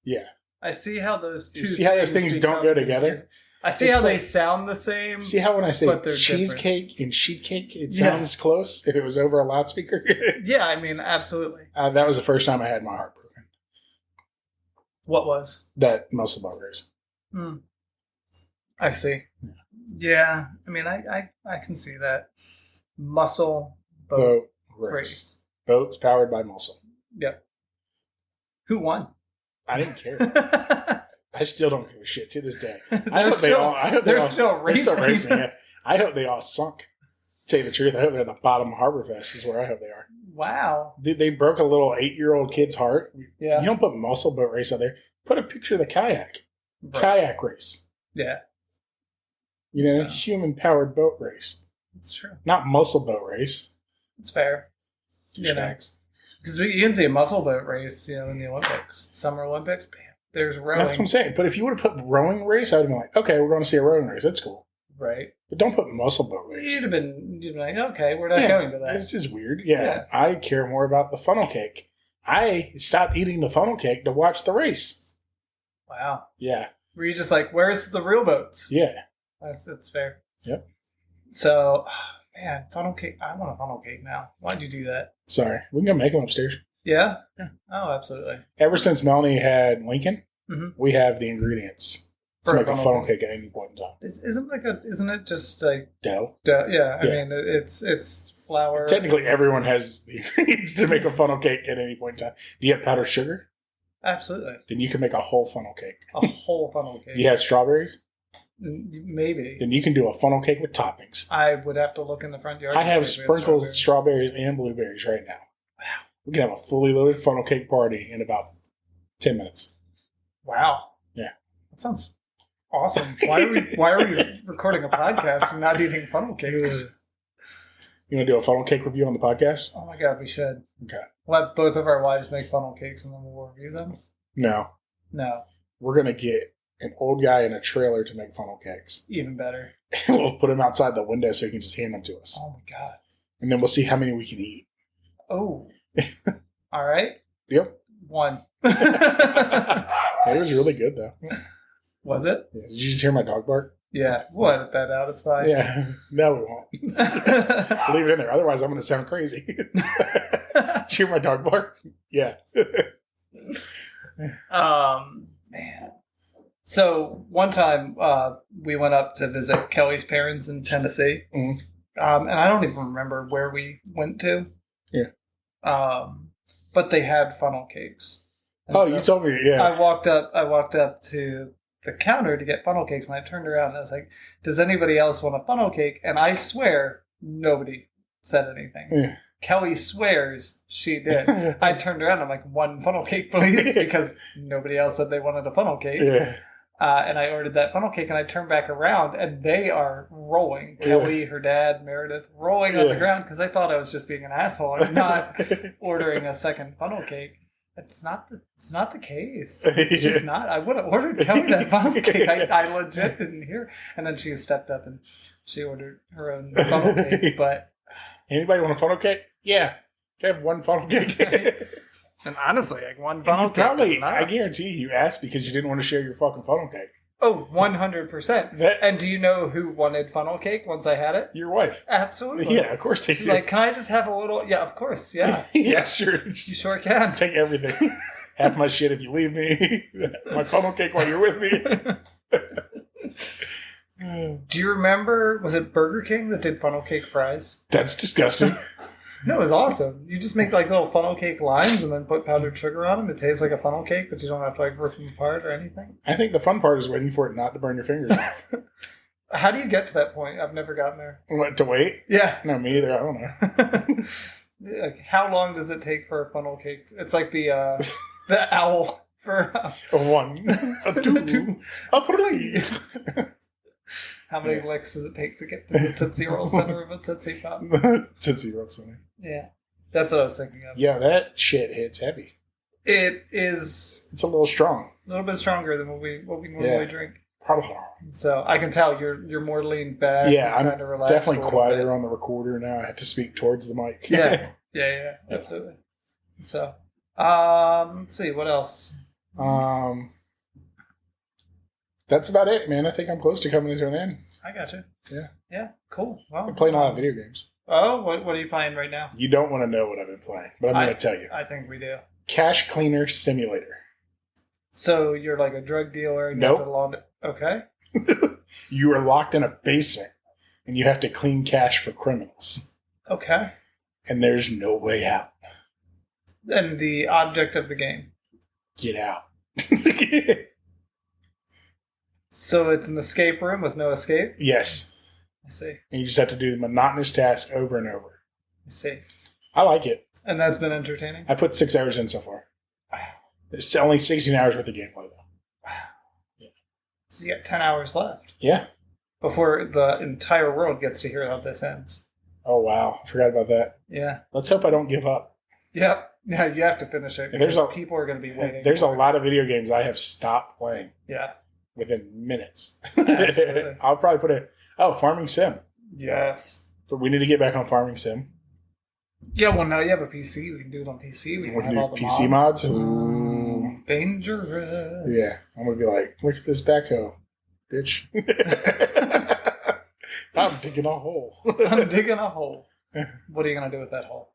Yeah. I see how those two. You see how those things don't go together? I see how they sound the same. See how when I say cheesecake and sheet cake, it sounds close if it was over a loudspeaker? Yeah, I mean, absolutely. That was the first time I had my heart broken. What was? That muscle boat race. I see. Yeah, I mean, I can see that. Muscle boat race. Boats powered by muscle. Yep. Who won? I didn't care. I still don't give a shit to this day. They're still racing. Yeah. I hope they all sunk. To tell you the truth, I hope they're at the bottom of Harborfest is where I hope they are. Wow. They broke a little 8-year-old kid's heart. Yeah. You don't put muscle boat race out there. Put a picture of the kayak. Right. Kayak race. Yeah. You know, human-powered boat race. It's true. Not muscle boat race. It's fair. Douchebags. Because you can see a muscle boat race, in the Olympics. Summer Olympics, bam. There's rowing. That's what I'm saying. But if you would have put rowing race, I would have been like, okay, we're going to see a rowing race. That's cool. Right. But don't put muscle boat race. You'd have been like, okay, we're not going to that. This is weird. Yeah, I care more about the funnel cake. I stopped eating the funnel cake to watch the race. Wow. Yeah. Were you just like, where's the real boats? Yeah. That's fair. Yep. So, man, funnel cake. I want a funnel cake now. Why'd you do that? Sorry. We can go make them upstairs. Yeah? Yeah. Oh, absolutely. Ever since Melanie had Lincoln, we have the ingredients to make a funnel cake at any point in time. Isn't it just like dough? Yeah. I mean, it's flour. Technically, everyone has the ingredients to make a funnel cake at any point in time. Do you have powdered sugar? Absolutely. Then you can make a whole funnel cake. A whole funnel cake. Do you have strawberries? Maybe. Then you can do a funnel cake with toppings. I would have to look in the front yard. I have sprinkles, strawberries, and blueberries right now. Wow. We can have a fully loaded funnel cake party in about 10 minutes. Wow. Yeah. That sounds awesome. Why are we recording a podcast and not eating funnel cakes? You want to do a funnel cake review on the podcast? Oh my God, we should. Okay. Let both of our wives make funnel cakes and then we'll review them? No. We're going to get an old guy in a trailer to make funnel cakes. Even better. We'll put him outside the window so he can just hand them to us. Oh my God. And then we'll see how many we can eat. Oh. All right. Deal? 1. It was really good, though. Was it? Yeah. Did you just hear my dog bark? Yeah. We'll edit that out. It's fine. Yeah. No, we won't. Leave it in there. Otherwise, I'm going to sound crazy. Did you hear my dog bark? Yeah. Man. So one time we went up to visit Kelly's parents in Tennessee. Mm-hmm. And I don't even remember where we went to. Yeah. But they had funnel cakes. And so you told me, yeah. I walked up to the counter to get funnel cakes, and I turned around and I was like, does anybody else want a funnel cake? And I swear nobody said anything. Yeah. Kelly swears she did. I turned around and I'm like, 1 funnel cake, please, because nobody else said they wanted a funnel cake. Yeah. And I ordered that funnel cake, and I turned back around, and they are rolling. Kelly, her dad, Meredith, rolling on the ground because I thought I was just being an asshole and not ordering a second funnel cake. It's not the case. It's just not. I would have ordered Kelly that funnel cake. I legit didn't hear. And then she stepped up and she ordered her own funnel cake. But anybody want a funnel cake? Yeah. Can I have 1 funnel cake? And honestly, like 1 funnel cake. Probably, I guarantee you asked because you didn't want to share your fucking funnel cake. Oh, 100%. And do you know who wanted funnel cake once I had it? Your wife. Absolutely. Yeah, of course they She's do. like, can I just have a little? Yeah, of course. Yeah. Yeah, sure. You sure can. Take everything. Half my shit if you leave me. My funnel cake while you're with me. Do you remember, was it Burger King that did funnel cake fries? That's disgusting. No, it was awesome. You just make like little funnel cake lines and then put powdered sugar on them. It tastes like a funnel cake, but you don't have to like rip them apart or anything. I think the fun part is waiting for it not to burn your fingers off. How do you get to that point? I've never gotten there. What, to wait? Yeah. No, me either. I don't know. Like, how long does it take for a funnel cake? It's like the owl for a 1, a 2, a 3. How many licks does it take to get to the Tootsie Roll center of a Tootsie Pop? Tootsie Roll center. Yeah. That's what I was thinking of. Yeah, that shit hits heavy. It is. It's a little strong. A little bit stronger than what we normally drink. Probably. So I can tell you're more leaned back. Yeah, I'm kind of relaxed definitely quieter on the recorder now. I have to speak towards the mic. Yeah, absolutely. So, let's see, what else? That's about it, man. I think I'm close to coming to an end. I got you. Yeah, cool. Well, I'm playing a lot of video games. Oh, what are you playing right now? You don't want to know what I've been playing, but I'm going to tell you. I think we do. Cash Cleaner Simulator. So you're like a drug dealer? And nope. You have to launder. Okay. You are locked in a basement, and you have to clean cash for criminals. Okay. And there's no way out. And the object of the game? Get out. So it's an escape room with no escape? Yes. I see. And you just have to do the monotonous task over and over. I see. I like it. And that's been entertaining? I put 6 hours in so far. There's only 16 hours worth of gameplay, though. Yeah. So you got 10 hours left. Yeah. Before the entire world gets to hear how this ends. Oh, wow. I forgot about that. Yeah. Let's hope I don't give up. Yep. Yeah, you have to finish it. People are going to be waiting. There's a lot of video games I have stopped playing. Yeah. Within minutes. Absolutely. I'll probably put Farming Sim. Yes. But we need to get back on Farming Sim. Yeah, well, now you have a PC. We can do it on PC. We can have all the PC mods. Ooh. Dangerous. Yeah. I'm going to be like, look at this backhoe, bitch. I'm digging a hole. I'm digging a hole. What are you going to do with that hole?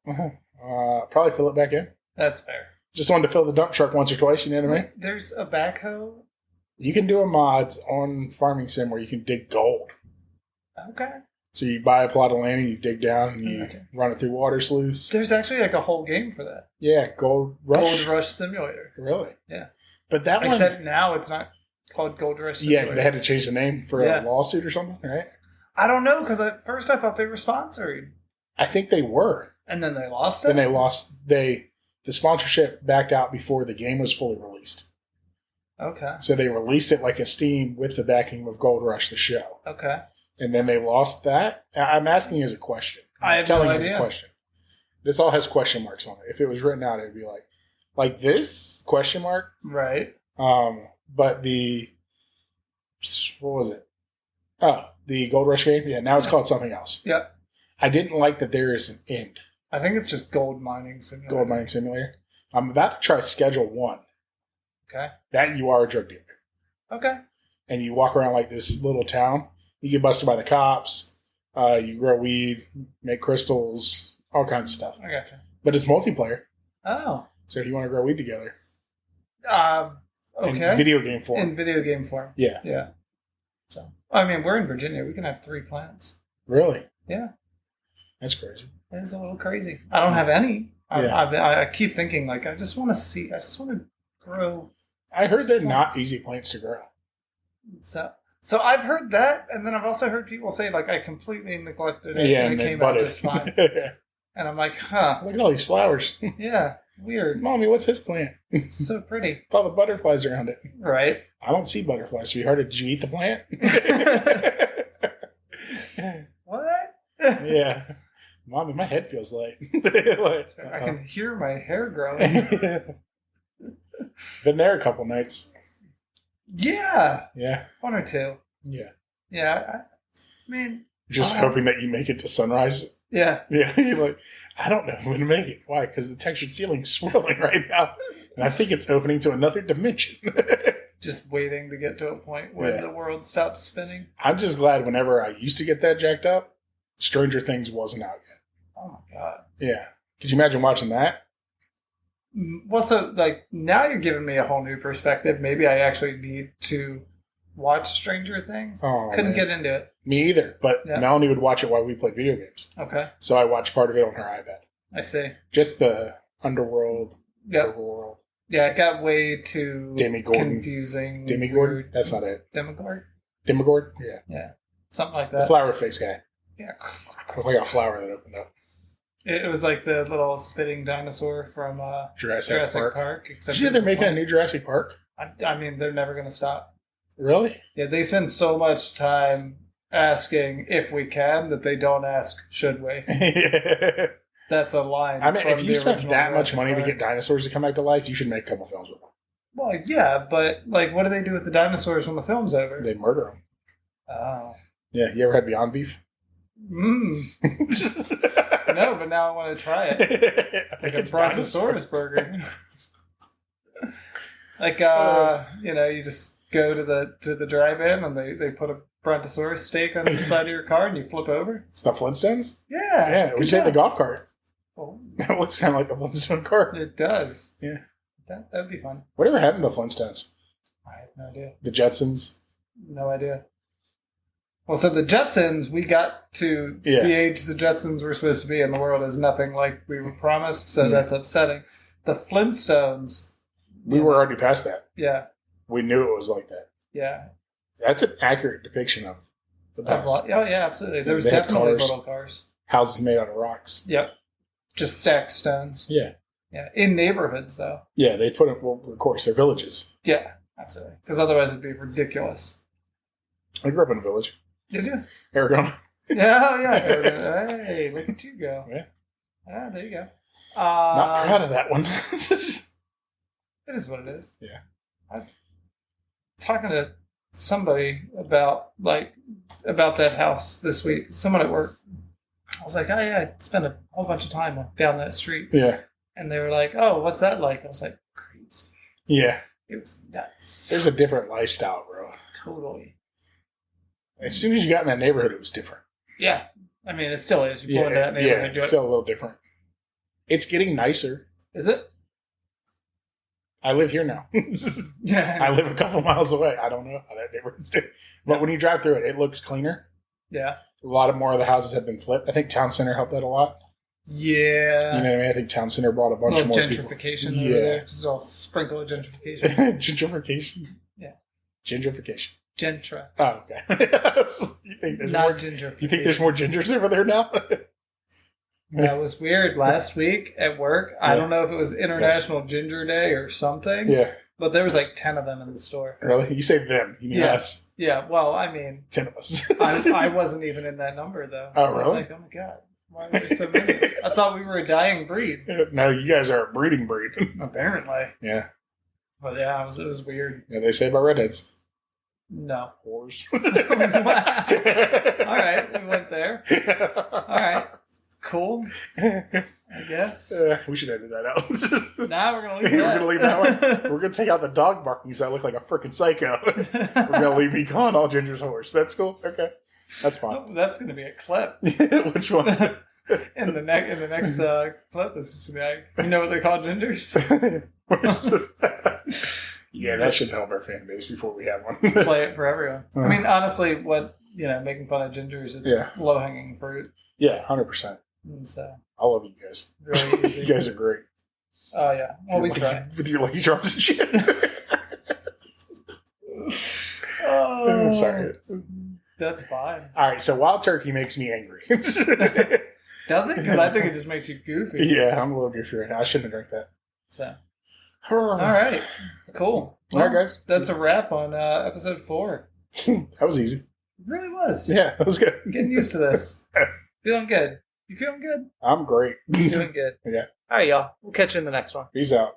Probably fill it back in. That's fair. Just wanted to fill the dump truck once or twice, you know what I mean? There's a backhoe. You can do a mods on Farming Sim where you can dig gold. Okay. So you buy a plot of land and you dig down and you run it through water sluices. There's actually like a whole game for that. Yeah, Gold Rush. Gold Rush Simulator. Really? Yeah. But that one... Except now it's not called Gold Rush Simulator. Yeah, they had to change the name for a lawsuit or something, right? I don't know, because at first I thought they were sponsored. I think they were. And then they lost it? Then they lost... The sponsorship backed out before the game was fully released. Okay. So they released it like a Steam with the backing of Gold Rush, the show. Okay. And then they lost that. I'm asking as a question. I have no idea. As a question. This all has question marks on it. If it was written out, it would be like this question mark. Right. But what was it? Oh, the Gold Rush game. Yeah. Now it's called something else. Yep. I didn't like that there is an end. I think it's just Gold Mining Simulator. Gold Mining Simulator. I'm about to try Schedule 1. Okay. That you are a drug dealer. Okay. And you walk around like this little town. You get busted by the cops. You grow weed, make crystals, all kinds of stuff. I gotcha. But it's multiplayer. Oh. So if you want to grow weed together. Okay. In video game form. In video game form. Yeah. Yeah. So, I mean, we're in Virginia. We can have 3 plants. Really? Yeah. That's crazy. It's a little crazy. I don't have any. Yeah. I keep thinking, like, I just want to grow. I heard they're not easy plants to grow. So I've heard that, and then I've also heard people say, like, I completely neglected it, and it came out just fine. And I'm like, huh. Look at all these flowers. Yeah, weird. Mommy, what's this plant? So pretty. All the butterflies around it. Right. I don't see butterflies, sweetheart. Did you eat the plant? What? Yeah. Mommy, my head feels light. I can hear my hair growing. Been there a couple nights. Yeah. Yeah. 1 or 2. Yeah. Yeah. I mean... Just hoping that you make it to sunrise. Yeah. Yeah. You're like, I don't know if I'm going to make it. Why? Because the textured ceiling's swirling right now. And I think it's opening to another dimension. Just waiting to get to a point where the world stops spinning. I'm just glad whenever I used to get that jacked up, Stranger Things wasn't out yet. Oh my God. Yeah. Could you imagine watching that? Well, so, like, now you're giving me a whole new perspective. Maybe I actually need to watch Stranger Things. Oh, Couldn't get into it. Me either. But Melanie would watch it while we played video games. Okay. So I watched part of it on her iPad. I see. Just the underworld. Yep. Overworld. Yeah, it got way too Demigorgon. confusing. Demigorgon? That's not it. Demigorgon? Demigorgon? Yeah. Yeah. Something like that. The flower face guy. Yeah. Looked like a flower that opened up. It was like the little spitting dinosaur from Jurassic Park. Did you know they're making a new Jurassic Park? I mean, they're never going to stop. Really? Yeah, they spend so much time asking if we can that they don't ask, should we? That's a line. I mean, if you spent that much money Park to get dinosaurs to come back to life, you should make a couple films with them. Well, yeah, but, like, what do they do with the dinosaurs when the film's over? They murder them. Oh. Yeah, you ever had Beyond Beef? No, but now I want to try it. Like a Brontosaurus burger. Like, you just go to the drive-in and they put a Brontosaurus steak on the side of your car and you flip over. It's the Flintstones? Yeah. Yeah, we take the golf cart. Oh. That looks kind of like the Flintstone cart. It does. Yeah. That'd be fun. Whatever happened to the Flintstones? I have no idea. The Jetsons? No idea. Well, so the Jetsons, we got to the age the Jetsons were supposed to be, and the world is nothing like we were promised, so that's upsetting. The Flintstones, We were already past that. Yeah. We knew it was like that. Yeah. That's an accurate depiction of the past. Oh, yeah, absolutely. There was They had definitely cars. little cars. Houses made out of rocks. Yep. Just stacked stones. Yeah. Yeah. In neighborhoods, though. Yeah, they put it, well, of course, they're villages. Yeah, absolutely. Because otherwise it'd be ridiculous. I grew up in a village. Did you? Arizona. Yeah. Hey, look at you go. Yeah. Ah, there you go. Not proud of that one. It is what it is. Yeah. I was talking to somebody about that house this week. Someone at work. I was like, oh yeah, I spent a whole bunch of time down that street. Yeah. And they were like, oh, what's that like? I was like, crazy. Yeah. It was nuts. There's a different lifestyle, bro. Totally. As soon as you got in that neighborhood, it was different. Yeah. I mean, it still is. You pull into that neighborhood. It's still a little different. It's getting nicer. Is it? I live here now. Yeah. I live a couple miles away. I don't know how that neighborhood's doing. But when you drive through it, it looks cleaner. Yeah. A lot more of the houses have been flipped. I think Town Center helped that a lot. Yeah. You know what I mean? I think Town Center brought a bunch more gentrification people. over there. Just a sprinkle of gentrification. Gentrification? Yeah. Gentrification. Gentra. Oh, okay. You think there's Not more, gentrification. you think there's more gingers over there now? That was weird. Last week at work, I don't know if it was International Ginger Day or something. Yeah. But there was like 10 of them in the store. Really? You say them. You mean us. Yeah. Well, I mean, 10 of us. I wasn't even in that number though. Oh, I was really? like, oh my God. Why are there so many? I thought we were a dying breed. No, you guys are a breeding breed. Apparently. Yeah. But yeah, it was weird. Yeah, they say about redheads. No. Whores. All right. We went there. All right. Cool. I guess. We should edit that out. Now we're going to leave We're that. going to leave that one. We're going to take out the dog barking so I look like a freaking psycho. We're going to leave me calling all Ginger's horse. That's cool. Okay. That's fine. Oh, that's going to be a clip. Which one? In the next clip, it's just going to be like, you know what they call gingers? Yeah, that should help our fan base before we have one. Play it for everyone. I mean, honestly, making fun of gingers, it's low-hanging fruit. Yeah, 100%. And so, I love you guys. really easy. You guys are great. Oh, yeah. Well, we try. With your Lucky Charms and shit. Oh, sorry. That's fine. All right, so Wild Turkey makes me angry. Does it? Because I think it just makes you goofy. Yeah, I'm a little goofy right now. I shouldn't have drank that. So, all right. Cool. All right, guys. That's a wrap on episode 4. That was easy. It really was. Yeah, that was good. I'm getting used to this. Feeling good. You feeling good? I'm great. Doing good. Yeah. All right, y'all. We'll catch you in the next one. Peace out.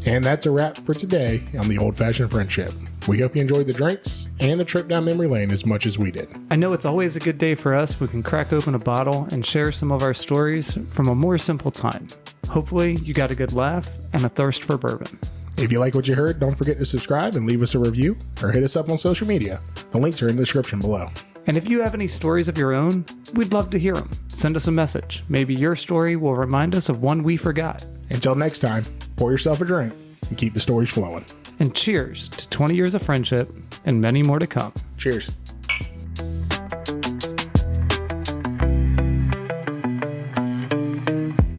And that's a wrap for today on the Old Fashioned Friendship. We hope you enjoyed the drinks and the trip down memory lane as much as we did. I know it's always a good day for us. We can crack open a bottle and share some of our stories from a more simple time. Hopefully, you got a good laugh and a thirst for bourbon. If you like what you heard, don't forget to subscribe and leave us a review or hit us up on social media. The links are in the description below. And if you have any stories of your own, we'd love to hear them. Send us a message. Maybe your story will remind us of one we forgot. Until next time, pour yourself a drink and keep the stories flowing. And cheers to 20 years of friendship and many more to come. Cheers.